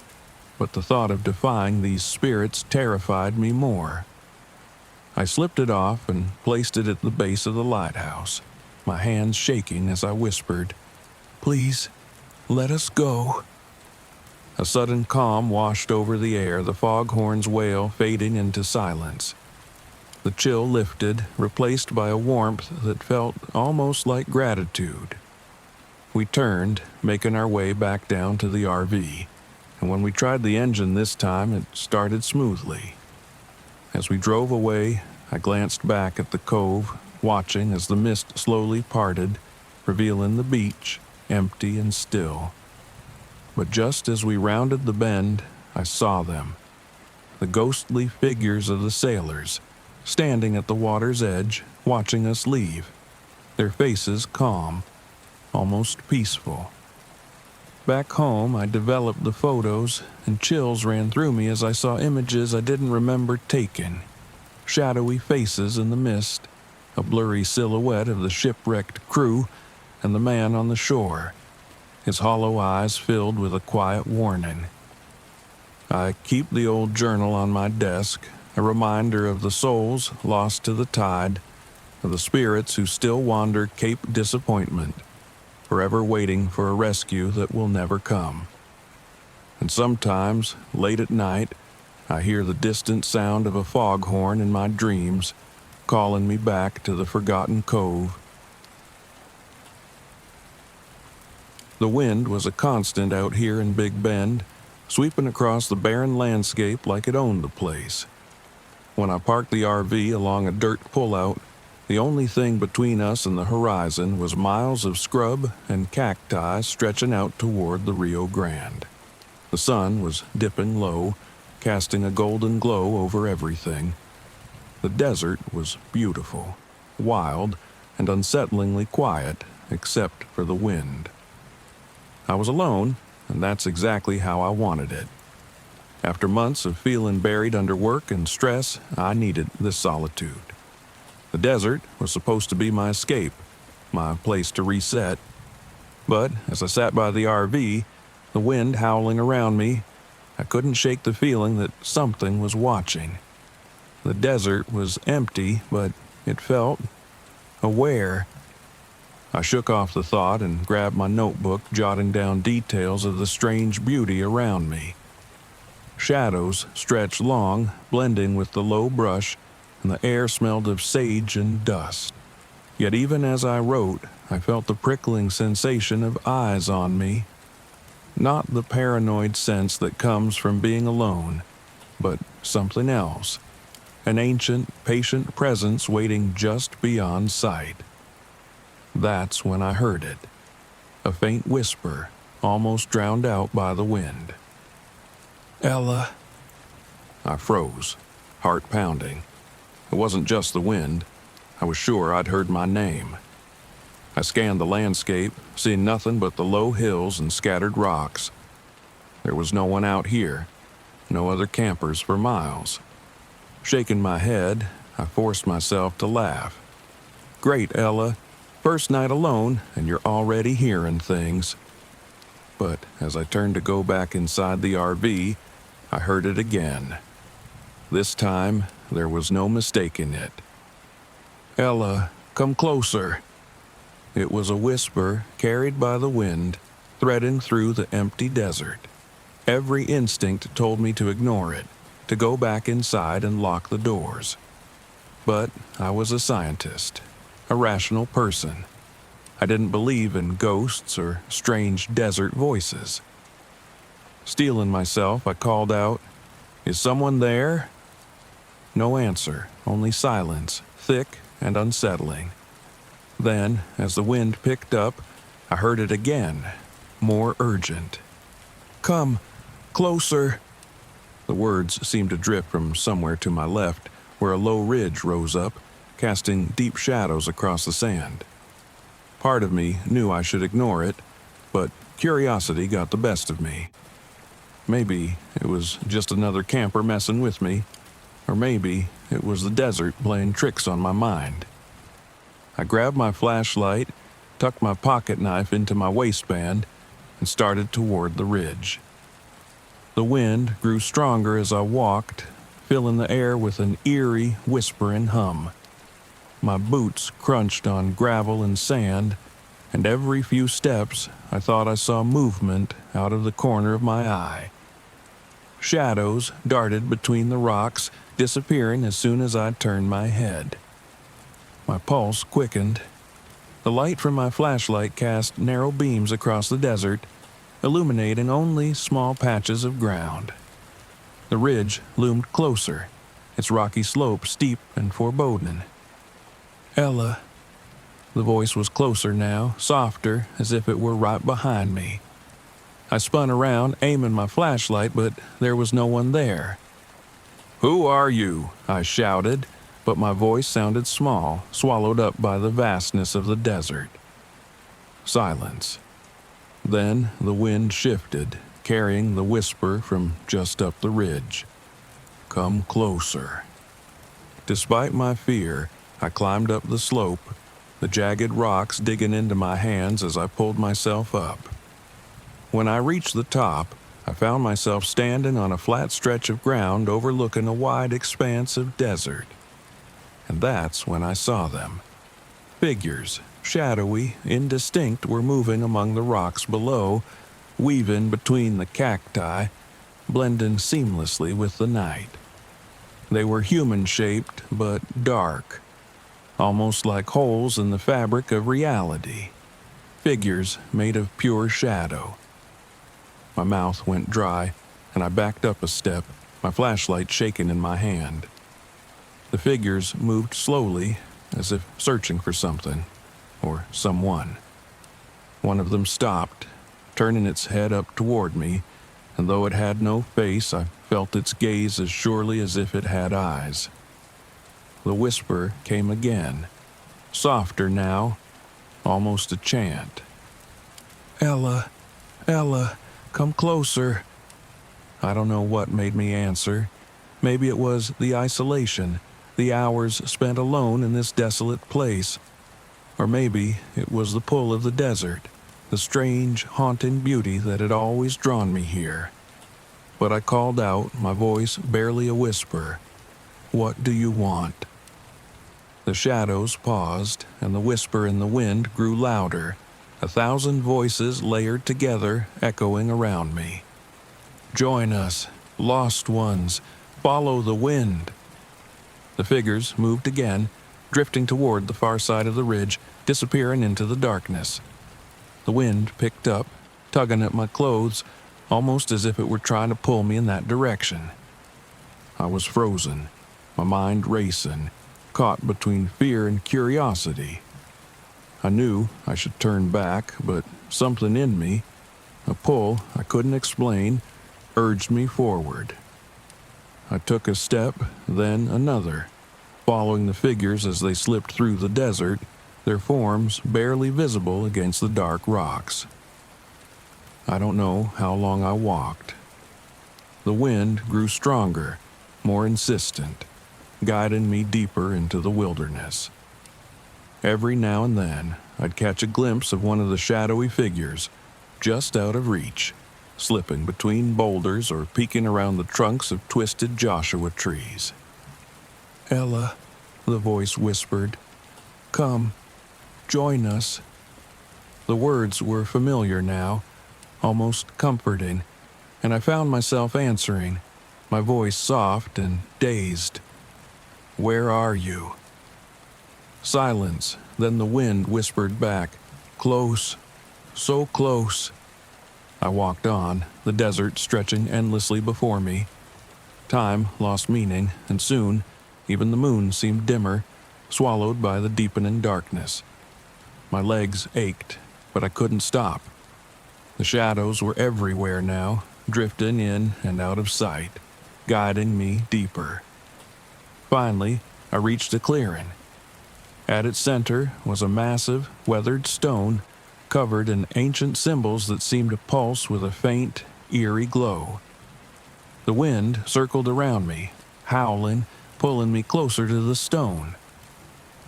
but the thought of defying these spirits terrified me more. I slipped it off and placed it at the base of the lighthouse, my hands shaking as I whispered, "Please, let us go." A sudden calm washed over the air, the foghorn's wail fading into silence. The chill lifted, replaced by a warmth that felt almost like gratitude. We turned, making our way back down to the RV, and when we tried the engine this time, it started smoothly. As we drove away, I glanced back at the cove, watching as the mist slowly parted, revealing the beach, empty and still. But just as we rounded the bend, I saw them. The ghostly figures of the sailors, standing at the water's edge, watching us leave, their faces calm, almost peaceful. Back home, I developed the photos, and chills ran through me as I saw images I didn't remember taking. Shadowy faces in the mist, a blurry silhouette of the shipwrecked crew, and the man on the shore, his hollow eyes filled with a quiet warning. I keep the old journal on my desk, a reminder of the souls lost to the tide, of the spirits who still wander Cape Disappointment, forever waiting for a rescue that will never come. And sometimes, late at night, I hear the distant sound of a foghorn in my dreams, calling me back to the forgotten cove. The wind was a constant out here in Big Bend, sweeping across the barren landscape like it owned the place. When I parked the RV along a dirt pullout, the only thing between us and the horizon was miles of scrub and cacti stretching out toward the Rio Grande. The sun was dipping low, casting a golden glow over everything. The desert was beautiful, wild, and unsettlingly quiet, except for the wind. I was alone, and that's exactly how I wanted it. After months of feeling buried under work and stress, I needed this solitude. The desert was supposed to be my escape, my place to reset. But as I sat by the RV, the wind howling around me, I couldn't shake the feeling that something was watching. The desert was empty, but it felt aware. I shook off the thought and grabbed my notebook, jotting down details of the strange beauty around me. Shadows stretched long, blending with the low brush, and the air smelled of sage and dust. Yet even as I wrote, I felt the prickling sensation of eyes on me. Not the paranoid sense that comes from being alone, but something else. An ancient, patient presence waiting just beyond sight. That's when I heard it. A faint whisper, almost drowned out by the wind. "Ella." I froze, heart pounding. It wasn't just the wind. I was sure I'd heard my name. I scanned the landscape, seeing nothing but the low hills and scattered rocks. There was no one out here, no other campers for miles. Shaking my head, I forced myself to laugh. "Great, Ella. First night alone, and you're already hearing things." But as I turned to go back inside the RV, I heard it again. This time, there was no mistaking it. "Ella, come closer." It was a whisper carried by the wind, threading through the empty desert. Every instinct told me to ignore it, to go back inside and lock the doors. But I was a scientist, a rational person. I didn't believe in ghosts or strange desert voices. Steeling myself, I called out, "Is someone there?" No answer, only silence, thick and unsettling. Then, as the wind picked up, I heard it again, more urgent. "Come, closer." The words seemed to drip from somewhere to my left, where a low ridge rose up, casting deep shadows across the sand. Part of me knew I should ignore it, but curiosity got the best of me. Maybe it was just another camper messing with me, or maybe it was the desert playing tricks on my mind. I grabbed my flashlight, tucked my pocket knife into my waistband, and started toward the ridge. The wind grew stronger as I walked, filling the air with an eerie, whispering hum. My boots crunched on gravel and sand, and every few steps I thought I saw movement out of the corner of my eye. Shadows darted between the rocks, disappearing as soon as I turned my head. My pulse quickened. The light from my flashlight cast narrow beams across the desert, illuminating only small patches of ground. The ridge loomed closer, its rocky slope steep and foreboding. "Ella." The voice was closer now, softer, as if it were right behind me. I spun around, aiming my flashlight, but there was no one there. "Who are you?" I shouted, but my voice sounded small, swallowed up by the vastness of the desert. Silence. Then the wind shifted, carrying the whisper from just up the ridge. "Come closer." Despite my fear, I climbed up the slope, the jagged rocks digging into my hands as I pulled myself up. When I reached the top, I found myself standing on a flat stretch of ground overlooking a wide expanse of desert. And that's when I saw them. Figures, shadowy, indistinct, were moving among the rocks below, weaving between the cacti, blending seamlessly with the night. They were human-shaped, but dark, almost like holes in the fabric of reality. Figures made of pure shadow. My mouth went dry, and I backed up a step, my flashlight shaking in my hand. The figures moved slowly, as if searching for something, or someone. One of them stopped, turning its head up toward me, and though it had no face, I felt its gaze as surely as if it had eyes. The whisper came again, softer now, almost a chant. "Ella, Ella, come closer." I don't know what made me answer. Maybe it was the isolation, the hours spent alone in this desolate place. Or maybe it was the pull of the desert, the strange, haunting beauty that had always drawn me here. But I called out, my voice barely a whisper, "What do you want?" The shadows paused, and the whisper in the wind grew louder, 1,000 voices layered together, echoing around me. "Join us, lost ones, follow the wind." The figures moved again, drifting toward the far side of the ridge, disappearing into the darkness. The wind picked up, tugging at my clothes, almost as if it were trying to pull me in that direction. I was frozen, my mind racing, caught between fear and curiosity. I knew I should turn back, but something in me, a pull I couldn't explain, urged me forward. I took a step, then another, following the figures as they slipped through the desert, their forms barely visible against the dark rocks. I don't know how long I walked. The wind grew stronger, more insistent, guiding me deeper into the wilderness. Every now and then, I'd catch a glimpse of one of the shadowy figures, just out of reach, slipping between boulders or peeking around the trunks of twisted Joshua trees. "Ella," the voice whispered, "come, join us." The words were familiar now, almost comforting, and I found myself answering, my voice soft and dazed. "Where are you?" Silence, then the wind whispered back, "Close, so close." I walked on, the desert stretching endlessly before me. Time lost meaning, and soon, even the moon seemed dimmer, swallowed by the deepening darkness. My legs ached, but I couldn't stop. The shadows were everywhere now, drifting in and out of sight, guiding me deeper. Finally, I reached a clearing. At its center was a massive, weathered stone covered in ancient symbols that seemed to pulse with a faint, eerie glow. The wind circled around me, howling, pulling me closer to the stone.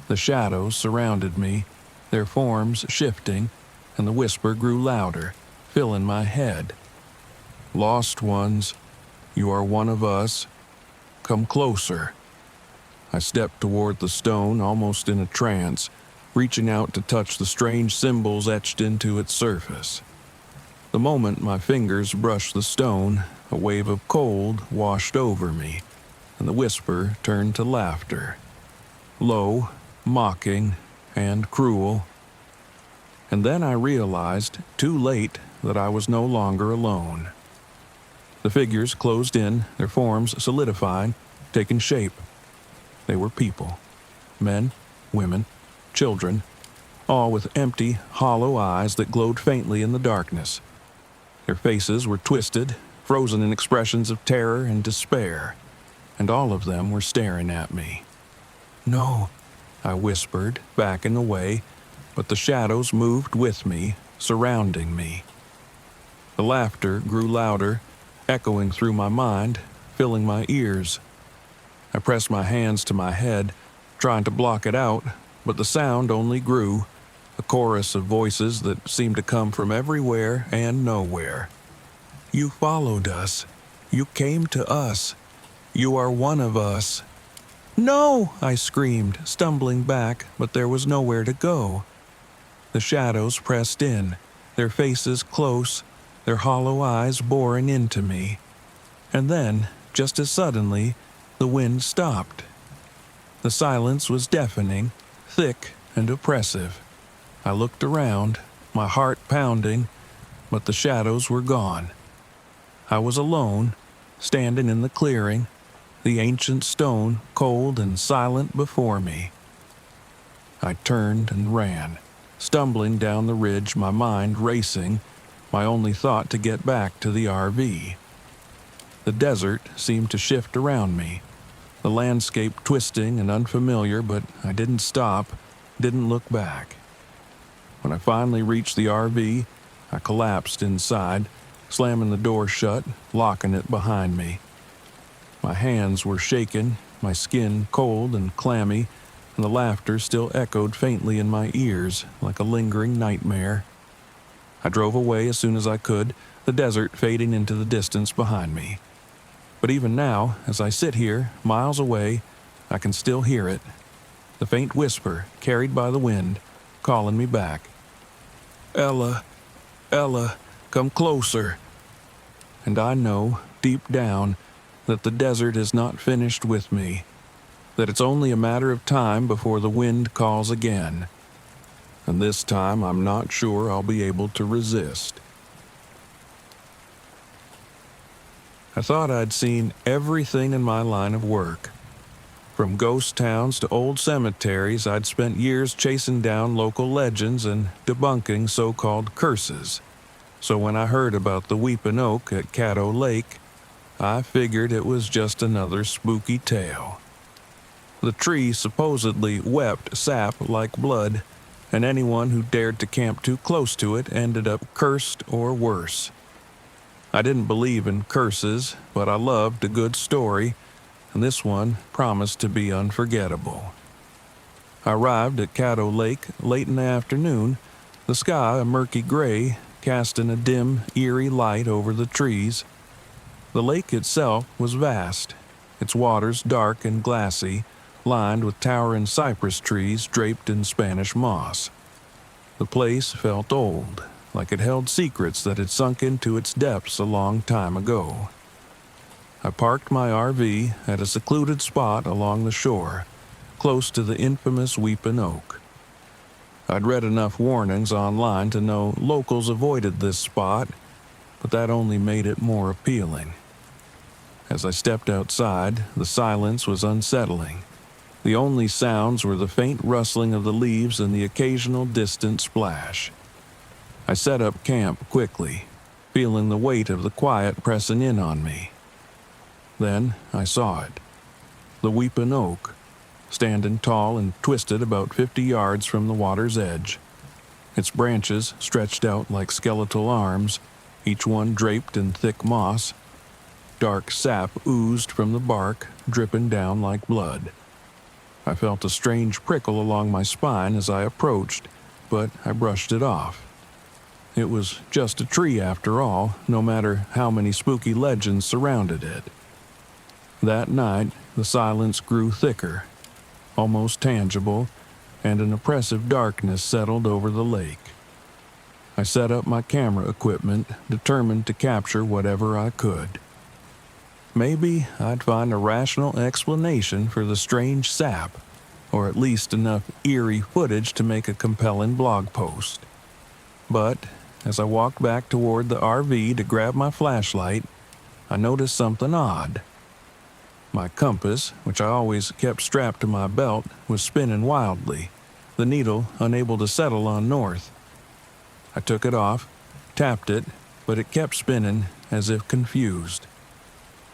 The shadows surrounded me, their forms shifting, and the whisper grew louder, filling my head. "Lost ones, you are one of us. Come closer." I stepped toward the stone, almost in a trance, reaching out to touch the strange symbols etched into its surface. The moment my fingers brushed the stone, a wave of cold washed over me, and the whisper turned to laughter. Low, mocking, and cruel. And then I realized, too late, that I was no longer alone. The figures closed in, their forms solidifying, taking shape. They were people. Men, women, children, all with empty, hollow eyes that glowed faintly in the darkness. Their faces were twisted, frozen in expressions of terror and despair, and all of them were staring at me. "No," I whispered, backing away, but the shadows moved with me, surrounding me. The laughter grew louder, echoing through my mind, filling my ears. I pressed my hands to my head, trying to block it out, but the sound only grew, a chorus of voices that seemed to come from everywhere and nowhere. "You followed us. You came to us. You are one of us." "No!" I screamed, stumbling back, but there was nowhere to go. The shadows pressed in, their faces close, their hollow eyes boring into me. And then, just as suddenly, the wind stopped. The silence was deafening, thick and oppressive. I looked around, my heart pounding, but the shadows were gone. I was alone, standing in the clearing, the ancient stone cold and silent before me. I turned and ran, stumbling down the ridge, my mind racing, my only thought to get back to the RV. The desert seemed to shift around me, the landscape twisting and unfamiliar, but I didn't stop, didn't look back. When I finally reached the RV, I collapsed inside, slamming the door shut, locking it behind me. My hands were shaking, my skin cold and clammy, and the laughter still echoed faintly in my ears like a lingering nightmare. I drove away as soon as I could, the desert fading into the distance behind me. But even now, as I sit here, miles away, I can still hear it. The faint whisper, carried by the wind, calling me back. Ella, Ella, come closer. And I know, deep down, that the desert is not finished with me, that it's only a matter of time before the wind calls again. And this time I'm not sure I'll be able to resist. I thought I'd seen everything in my line of work. From ghost towns to old cemeteries, I'd spent years chasing down local legends and debunking so-called curses. So when I heard about the Weeping Oak at Caddo Lake, I figured it was just another spooky tale. The tree supposedly wept sap like blood, and anyone who dared to camp too close to it ended up cursed or worse. I didn't believe in curses, but I loved a good story, and this one promised to be unforgettable. I arrived at Caddo Lake late in the afternoon, the sky a murky gray, casting a dim, eerie light over the trees. The lake itself was vast, its waters dark and glassy, lined with towering cypress trees draped in Spanish moss. The place felt old, like it held secrets that had sunk into its depths a long time ago. I parked my RV at a secluded spot along the shore, close to the infamous Weeping Oak. I'd read enough warnings online to know locals avoided this spot, but that only made it more appealing. As I stepped outside, the silence was unsettling. The only sounds were the faint rustling of the leaves and the occasional distant splash. I set up camp quickly, feeling the weight of the quiet pressing in on me. Then I saw it. The Weeping Oak, standing tall and twisted about 50 yards from the water's edge. Its branches stretched out like skeletal arms, each one draped in thick moss. Dark sap oozed from the bark, dripping down like blood. I felt a strange prickle along my spine as I approached, but I brushed it off. It was just a tree after all, no matter how many spooky legends surrounded it. That night, the silence grew thicker, almost tangible, and an oppressive darkness settled over the lake. I set up my camera equipment, determined to capture whatever I could. Maybe I'd find a rational explanation for the strange sap, or at least enough eerie footage to make a compelling blog post. But as I walked back toward the RV to grab my flashlight, I noticed something odd. My compass, which I always kept strapped to my belt, was spinning wildly, the needle unable to settle on north. I took it off, tapped it, but it kept spinning as if confused.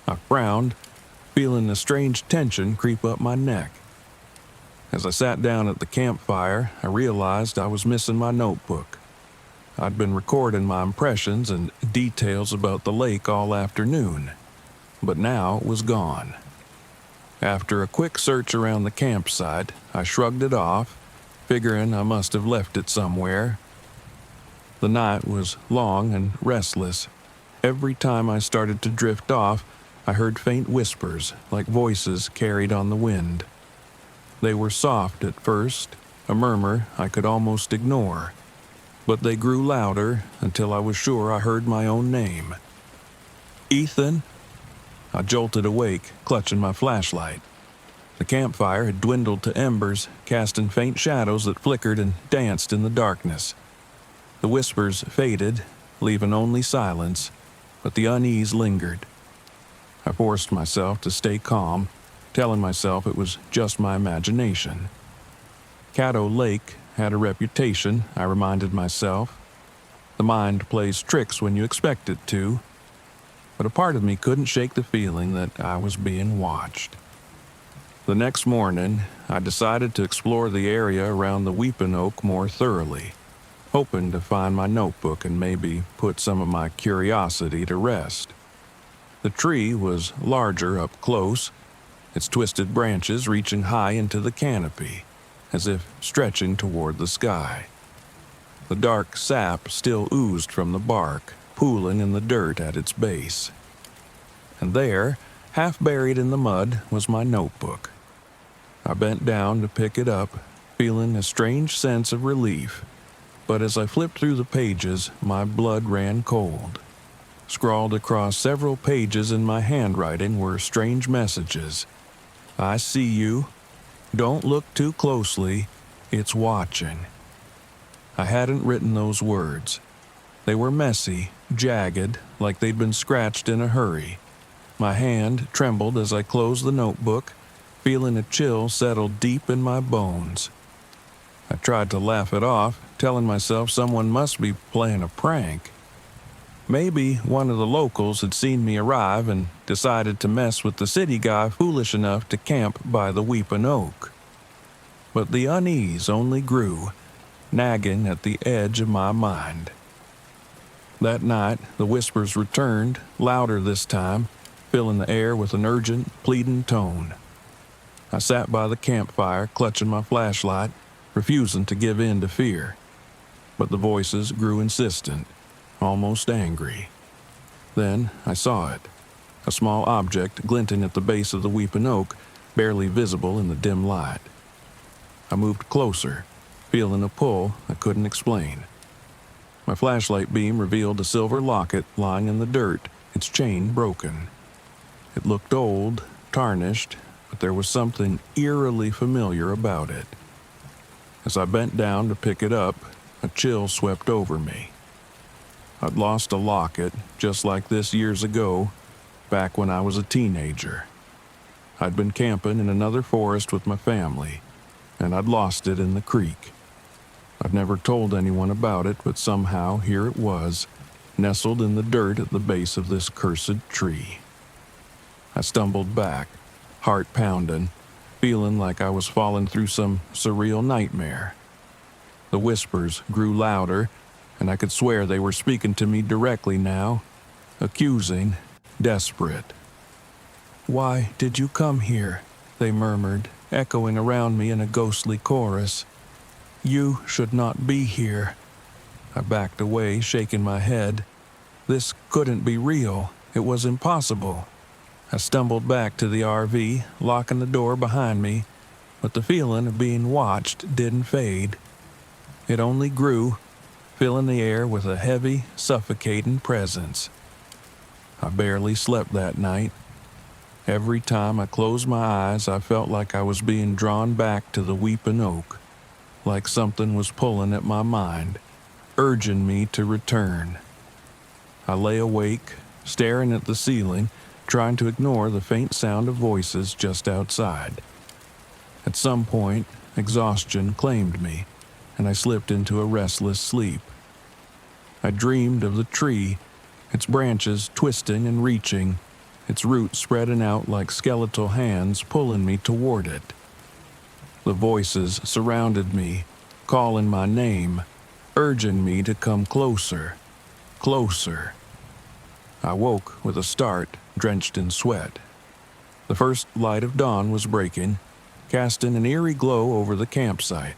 I frowned, feeling a strange tension creep up my neck. As I sat down at the campfire, I realized I was missing my notebook. I'd been recording my impressions and details about the lake all afternoon, but now it was gone. After a quick search around the campsite, I shrugged it off, figuring I must have left it somewhere. The night was long and restless. Every time I started to drift off, I heard faint whispers, like voices carried on the wind. They were soft at first, a murmur I could almost ignore, but they grew louder until I was sure I heard my own name. Ethan? I jolted awake, clutching my flashlight. The campfire had dwindled to embers, casting faint shadows that flickered and danced in the darkness. The whispers faded, leaving only silence, but the unease lingered. I forced myself to stay calm, telling myself it was just my imagination. Caddo Lake had a reputation, I reminded myself. The mind plays tricks when you expect it to, but a part of me couldn't shake the feeling that I was being watched. The next morning, I decided to explore the area around the Weeping Oak more thoroughly, hoping to find my notebook and maybe put some of my curiosity to rest. The tree was larger up close, its twisted branches reaching high into the canopy, as if stretching toward the sky. The dark sap still oozed from the bark, pooling in the dirt at its base. And there, half buried in the mud, was my notebook. I bent down to pick it up, feeling a strange sense of relief, but as I flipped through the pages, my blood ran cold. Scrawled across several pages in my handwriting were strange messages. I see you. Don't look too closely. It's watching. I hadn't written those words. They were messy, jagged, like they'd been scratched in a hurry. My hand trembled as I closed the notebook, feeling a chill settle deep in my bones. I tried to laugh it off, telling myself someone must be playing a prank. Maybe one of the locals had seen me arrive and decided to mess with the city guy foolish enough to camp by the Weeping Oak. But the unease only grew, nagging at the edge of my mind. That night, the whispers returned, louder this time, filling the air with an urgent, pleading tone. I sat by the campfire, clutching my flashlight, refusing to give in to fear. But the voices grew insistent, almost angry. Then I saw it, a small object glinting at the base of the Weeping Oak, barely visible in the dim light. I moved closer, feeling a pull I couldn't explain. My flashlight beam revealed a silver locket lying in the dirt, its chain broken. It looked old, tarnished, but there was something eerily familiar about it. As I bent down to pick it up, a chill swept over me. I'd lost a locket just like this years ago, back when I was a teenager. I'd been camping in another forest with my family, and I'd lost it in the creek. I'd never told anyone about it, but somehow here it was, nestled in the dirt at the base of this cursed tree. I stumbled back, heart pounding, feeling like I was falling through some surreal nightmare. The whispers grew louder, and I could swear they were speaking to me directly now, accusing, desperate. "Why did you come here?" they murmured, echoing around me in a ghostly chorus. "You should not be here." I backed away, shaking my head. This couldn't be real. It was impossible. I stumbled back to the RV, locking the door behind me, but the feeling of being watched didn't fade. It only grew, filling the air with a heavy, suffocating presence. I barely slept that night. Every time I closed my eyes, I felt like I was being drawn back to the Weeping Oak, like something was pulling at my mind, urging me to return. I lay awake, staring at the ceiling, trying to ignore the faint sound of voices just outside. At some point, exhaustion claimed me, and I slipped into a restless sleep. I dreamed of the tree, its branches twisting and reaching, its roots spreading out like skeletal hands pulling me toward it. The voices surrounded me, calling my name, urging me to come closer, closer. I woke with a start, drenched in sweat. The first light of dawn was breaking, casting an eerie glow over the campsite.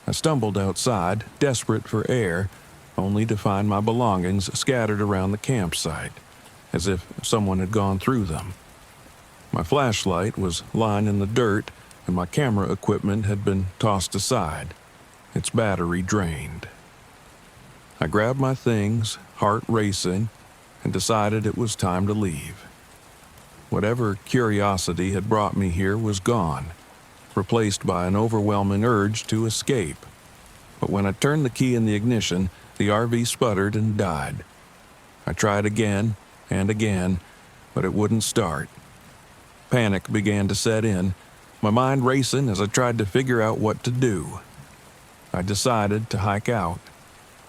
I stumbled outside, desperate for air, only to find my belongings scattered around the campsite, as if someone had gone through them. My flashlight was lying in the dirt, and my camera equipment had been tossed aside, its battery drained. I grabbed my things, heart racing, and decided it was time to leave. Whatever curiosity had brought me here was gone, replaced by an overwhelming urge to escape. But when I turned the key in the ignition, the RV sputtered and died. I tried again and again, but it wouldn't start. Panic began to set in, my mind racing as I tried to figure out what to do. I decided to hike out,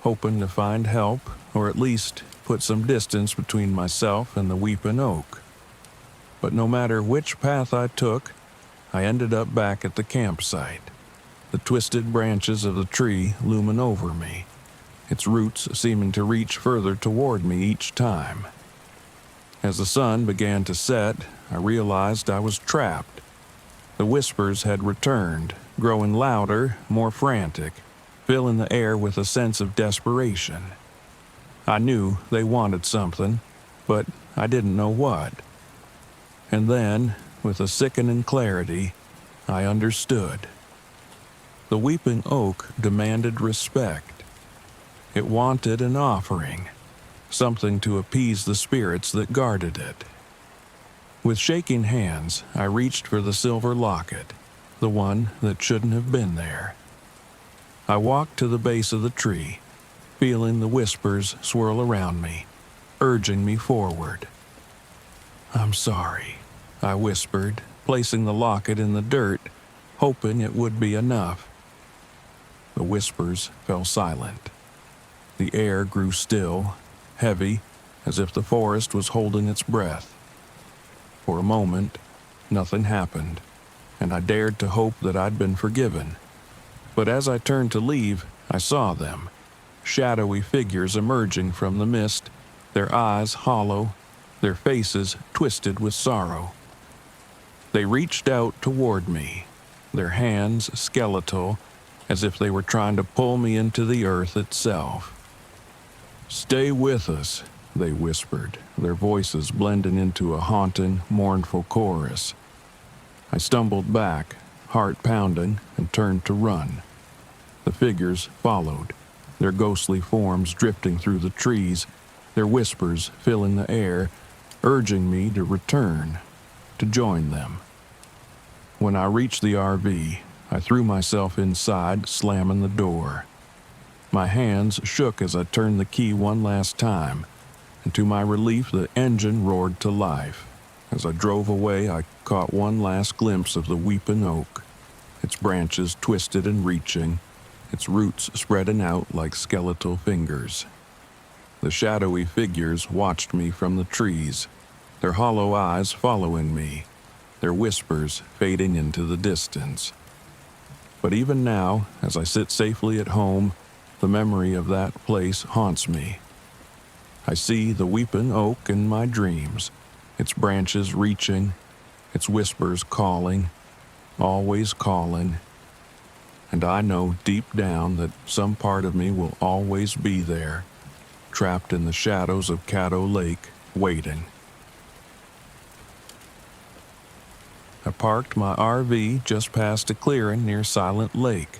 hoping to find help or at least put some distance between myself and the weeping oak. But no matter which path I took, I ended up back at the campsite, the twisted branches of the tree looming over me, its roots seeming to reach further toward me each time. As the sun began to set, I realized I was trapped. The whispers had returned, growing louder, more frantic, filling the air with a sense of desperation. I knew they wanted something, but I didn't know what. And then, with a sickening clarity, I understood. The weeping oak demanded respect. It wanted an offering, something to appease the spirits that guarded it. With shaking hands, I reached for the silver locket, the one that shouldn't have been there. I walked to the base of the tree, feeling the whispers swirl around me, urging me forward. "I'm sorry," I whispered, placing the locket in the dirt, hoping it would be enough. The whispers fell silent. The air grew still, heavy, as if the forest was holding its breath. For a moment, nothing happened, and I dared to hope that I'd been forgiven. But as I turned to leave, I saw them, shadowy figures emerging from the mist, their eyes hollow, their faces twisted with sorrow. They reached out toward me, their hands skeletal, as if they were trying to pull me into the earth itself. "Stay with us," they whispered, their voices blending into a haunting, mournful chorus. I stumbled back, heart pounding, and turned to run. The figures followed, their ghostly forms drifting through the trees, their whispers filling the air, urging me to return, to join them. When I reached the RV, I threw myself inside, slamming the door. My hands shook as I turned the key one last time, and to my relief the engine roared to life. As I drove away, I caught one last glimpse of the weeping oak, its branches twisted and reaching, its roots spreading out like skeletal fingers. The shadowy figures watched me from the trees, their hollow eyes following me, their whispers fading into the distance. But even now, as I sit safely at home, the memory of that place haunts me. I see the weeping oak in my dreams, its branches reaching, its whispers calling, always calling. And I know deep down that some part of me will always be there, trapped in the shadows of Caddo Lake, waiting. I parked my RV just past a clearing near Silent Lake,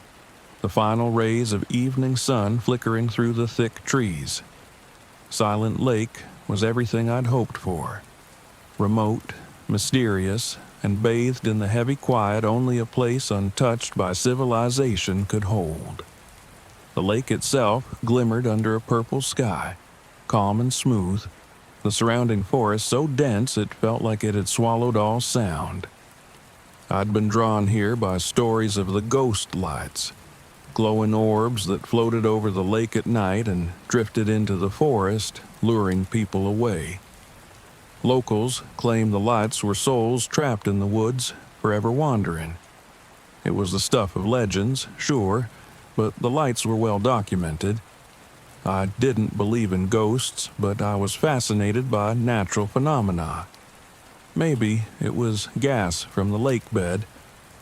the final rays of evening sun flickering through the thick trees. Silent Lake was everything I'd hoped for. Remote, mysterious, and bathed in the heavy quiet only a place untouched by civilization could hold. The lake itself glimmered under a purple sky, calm and smooth, the surrounding forest so dense it felt like it had swallowed all sound. I'd been drawn here by stories of the ghost lights, glowing orbs that floated over the lake at night and drifted into the forest, luring people away. Locals claimed the lights were souls trapped in the woods, forever wandering. It was the stuff of legends, sure, but the lights were well documented. I didn't believe in ghosts, but I was fascinated by natural phenomena. Maybe it was gas from the lake bed,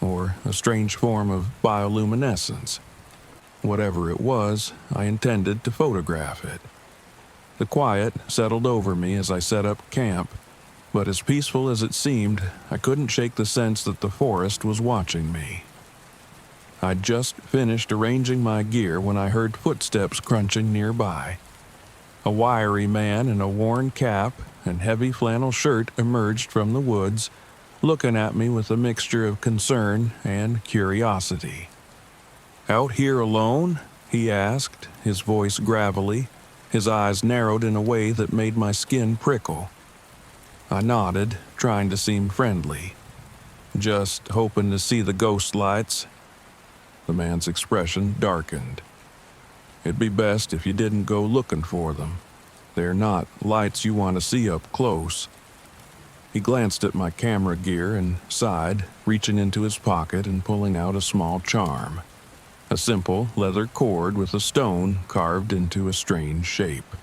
or a strange form of bioluminescence. Whatever it was, I intended to photograph it. The quiet settled over me as I set up camp, but as peaceful as it seemed, I couldn't shake the sense that the forest was watching me. I'd just finished arranging my gear when I heard footsteps crunching nearby. A wiry man in a worn cap and heavy flannel shirt emerged from the woods, looking at me with a mixture of concern and curiosity. "Out here alone?" he asked, his voice gravelly, his eyes narrowed in a way that made my skin prickle. I nodded, trying to seem friendly. "Just hoping to see the ghost lights." The man's expression darkened. It'd be best if you didn't go looking for them. They're not lights you want to see up close." He glanced at my camera gear and sighed, reaching into his pocket and pulling out a small charm. A simple leather cord with a stone carved into a strange shape.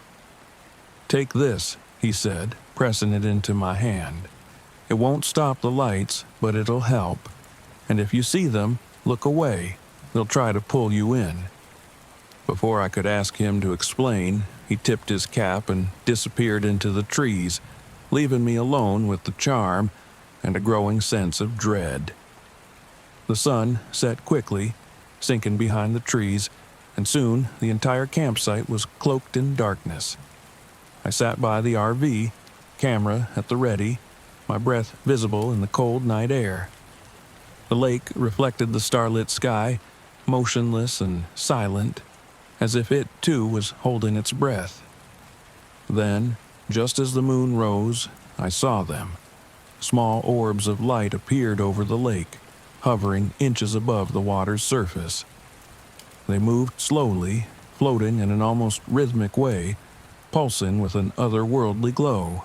"Take this," he said, pressing it into my hand. "It won't stop the lights, but it'll help. And if you see them, look away. They'll try to pull you in." Before I could ask him to explain, he tipped his cap and disappeared into the trees, leaving me alone with the charm and a growing sense of dread. The sun set quickly, sinking behind the trees, and soon the entire campsite was cloaked in darkness. I sat by the RV, camera at the ready, my breath visible in the cold night air. The lake reflected the starlit sky, motionless and silent, as if it too was holding its breath. Then, just as the moon rose, I saw them. Small orbs of light appeared over the lake, hovering inches above the water's surface. They moved slowly, floating in an almost rhythmic way, pulsing with an otherworldly glow.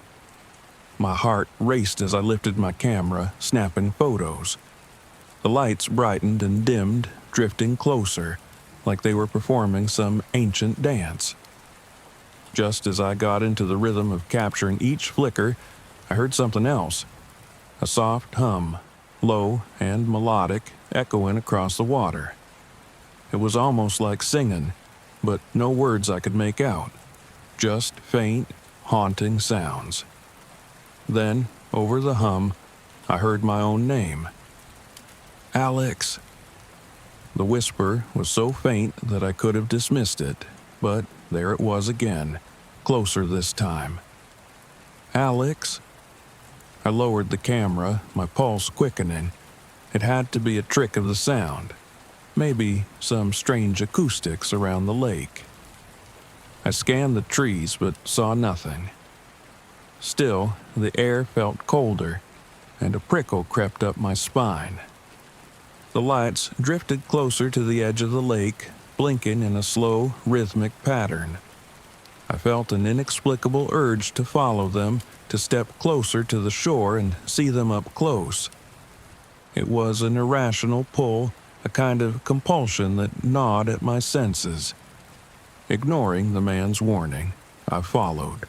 My heart raced as I lifted my camera, snapping photos. The lights brightened and dimmed, drifting closer, like they were performing some ancient dance. Just as I got into the rhythm of capturing each flicker, I heard something else. A soft hum, low and melodic, echoing across the water. It was almost like singing, but no words I could make out. Just faint, haunting sounds. Then, over the hum, I heard my own name. "Alex." The whisper was so faint that I could have dismissed it, but there it was again, closer this time. "Alex." I lowered the camera, my pulse quickening. It had to be a trick of the sound. Maybe some strange acoustics around the lake. I scanned the trees but saw nothing. Still, the air felt colder, and a prickle crept up my spine. The lights drifted closer to the edge of the lake, blinking in a slow, rhythmic pattern. I felt an inexplicable urge to follow them, to step closer to the shore and see them up close. It was an irrational pull, a kind of compulsion that gnawed at my senses. Ignoring the man's warning, I followed,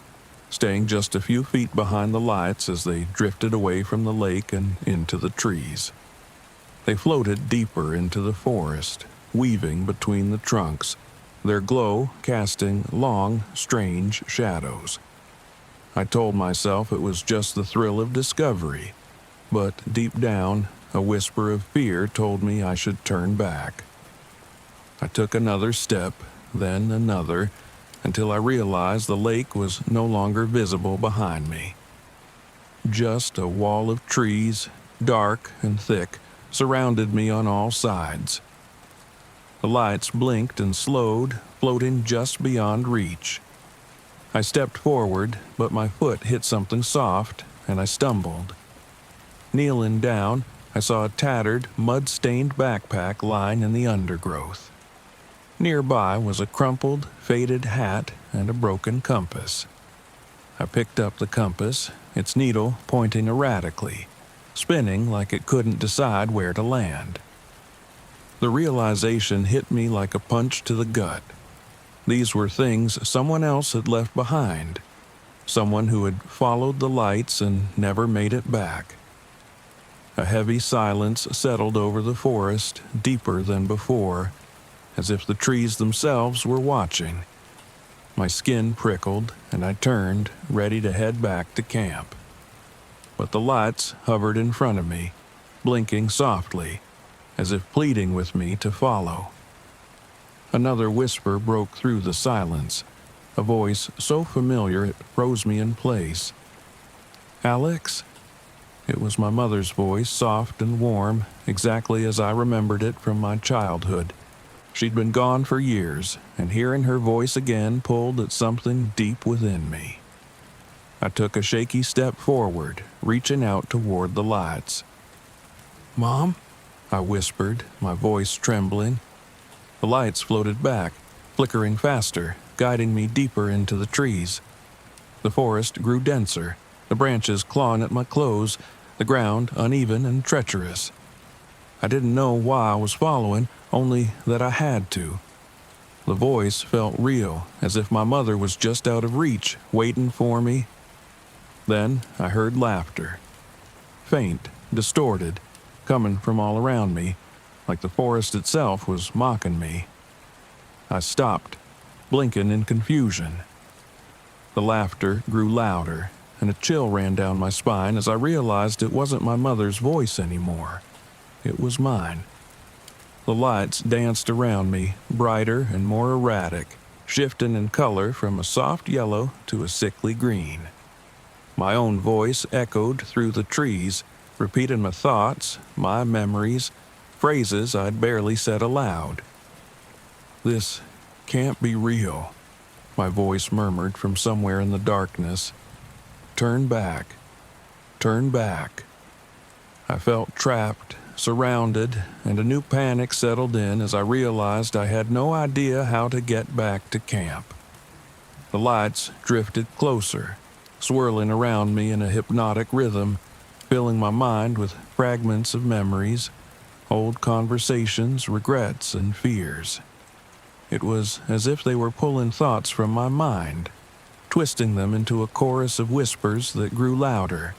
staying just a few feet behind the lights as they drifted away from the lake and into the trees. They floated deeper into the forest, weaving between the trunks, their glow casting long, strange shadows. I told myself it was just the thrill of discovery, but deep down, a whisper of fear told me I should turn back. I took another step, then another, until I realized the lake was no longer visible behind me. Just a wall of trees, dark and thick, surrounded me on all sides. The lights blinked and slowed, floating just beyond reach. I stepped forward, but my foot hit something soft, and I stumbled. Kneeling down, I saw a tattered, mud-stained backpack lying in the undergrowth. Nearby was a crumpled, faded hat and a broken compass. I picked up the compass, its needle pointing erratically, spinning like it couldn't decide where to land. The realization hit me like a punch to the gut. These were things someone else had left behind, someone who had followed the lights and never made it back. A heavy silence settled over the forest, deeper than before, as if the trees themselves were watching. My skin prickled, and I turned, ready to head back to camp. But the lights hovered in front of me, blinking softly, as if pleading with me to follow. Another whisper broke through the silence, a voice so familiar it froze me in place. "Alex?" It was my mother's voice, soft and warm, exactly as I remembered it from my childhood. She'd been gone for years, and hearing her voice again pulled at something deep within me. I took a shaky step forward, reaching out toward the lights. "Mom?" I whispered, my voice trembling. The lights floated back, flickering faster, guiding me deeper into the trees. The forest grew denser, the branches clawing at my clothes, the ground uneven and treacherous. I didn't know why I was following, only that I had to. The voice felt real, as if my mother was just out of reach, waiting for me. Then I heard laughter. Faint, distorted, coming from all around me, like the forest itself was mocking me. I stopped, blinking in confusion. The laughter grew louder, and a chill ran down my spine as I realized it wasn't my mother's voice anymore. It was mine. The lights danced around me, brighter and more erratic, shifting in color from a soft yellow to a sickly green. My own voice echoed through the trees, repeating my thoughts, my memories, phrases I'd barely said aloud. "This can't be real," my voice murmured from somewhere in the darkness. "Turn back. Turn back." I felt trapped, surrounded, and a new panic settled in as I realized I had no idea how to get back to camp. The lights drifted closer, swirling around me in a hypnotic rhythm, filling my mind with fragments of memories, old conversations, regrets, and fears. It was as if they were pulling thoughts from my mind, twisting them into a chorus of whispers that grew louder,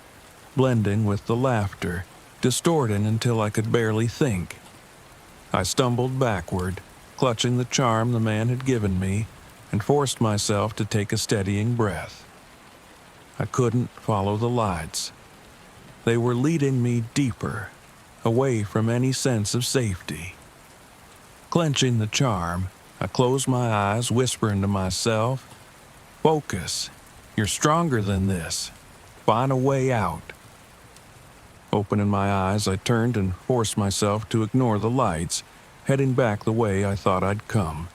blending with the laughter, distorting until I could barely think. I stumbled backward, clutching the charm the man had given me, and forced myself to take a steadying breath. I couldn't follow the lights. They were leading me deeper, away from any sense of safety. Clenching the charm, I closed my eyes, whispering to myself, "Focus. You're stronger than this. Find a way out." Opening my eyes, I turned and forced myself to ignore the lights, heading back the way I thought I'd come.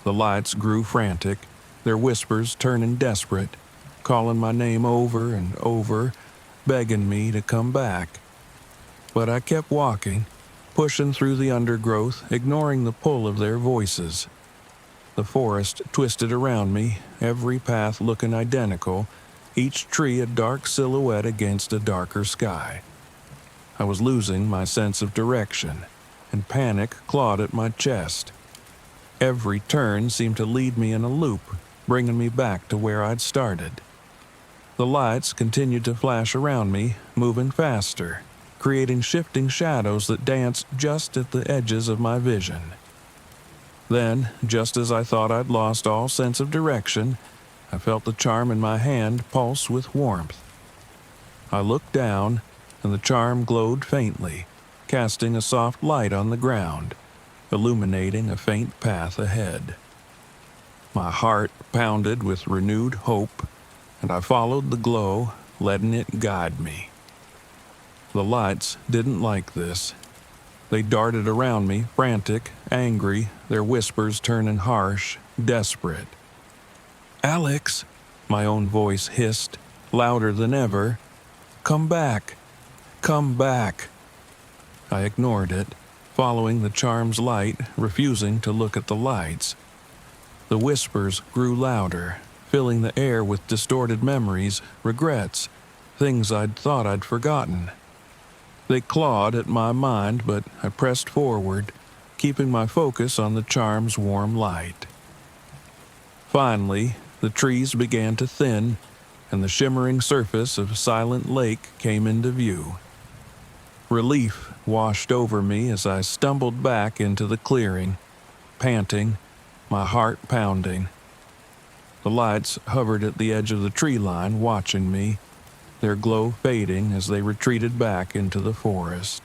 The lights grew frantic, their whispers turning desperate, calling my name over and over, begging me to come back. But I kept walking, pushing through the undergrowth, ignoring the pull of their voices. The forest twisted around me, every path looking identical, each tree a dark silhouette against a darker sky. I was losing my sense of direction, and panic clawed at my chest. Every turn seemed to lead me in a loop, bringing me back to where I'd started. The lights continued to flash around me, moving faster, creating shifting shadows that danced just at the edges of my vision. Then, just as I thought I'd lost all sense of direction, I felt the charm in my hand pulse with warmth. I looked down, and the charm glowed faintly, casting a soft light on the ground, illuminating a faint path ahead. My heart pounded with renewed hope, and I followed the glow, letting it guide me. The lights didn't like this. They darted around me, frantic, angry, their whispers turning harsh, desperate. "Alex," my own voice hissed, louder than ever. "Come back. Come back." I ignored it, following the charm's light, refusing to look at the lights. The whispers grew louder, filling the air with distorted memories, regrets, things I'd thought I'd forgotten. They clawed at my mind, but I pressed forward, keeping my focus on the charm's warm light. Finally, the trees began to thin, and the shimmering surface of Silent Lake came into view. Relief washed over me as I stumbled back into the clearing, panting, my heart pounding. The lights hovered at the edge of the tree line, watching me, their glow fading as they retreated back into the forest.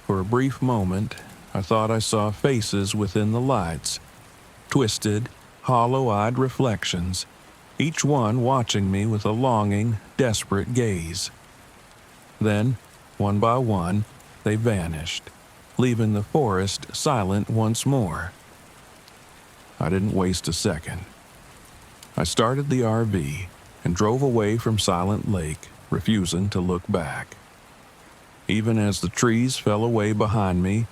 For a brief moment, I thought I saw faces within the lights, twisted, hollow-eyed reflections, each one watching me with a longing, desperate gaze. Then, one by one, they vanished, leaving the forest silent once more. I didn't waste a second. I started the RV and drove away from Silent Lake, refusing to look back. Even as the trees fell away behind me,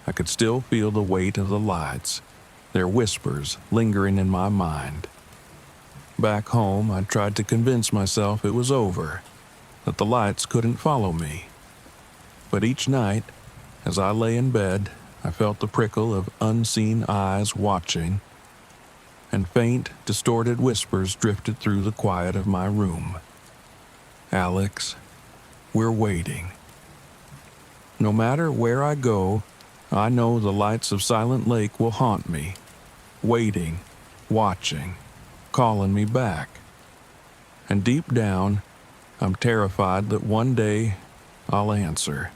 I could still feel the weight of the lights, their whispers lingering in my mind. Back home, I tried to convince myself it was over, that the lights couldn't follow me. But each night, as I lay in bed, I felt the prickle of unseen eyes watching, and faint, distorted whispers drifted through the quiet of my room. Alex, we're waiting. No matter where I go, I know the lights of Silent Lake will haunt me, waiting, watching, calling me back. And deep down, I'm terrified that one day I'll answer.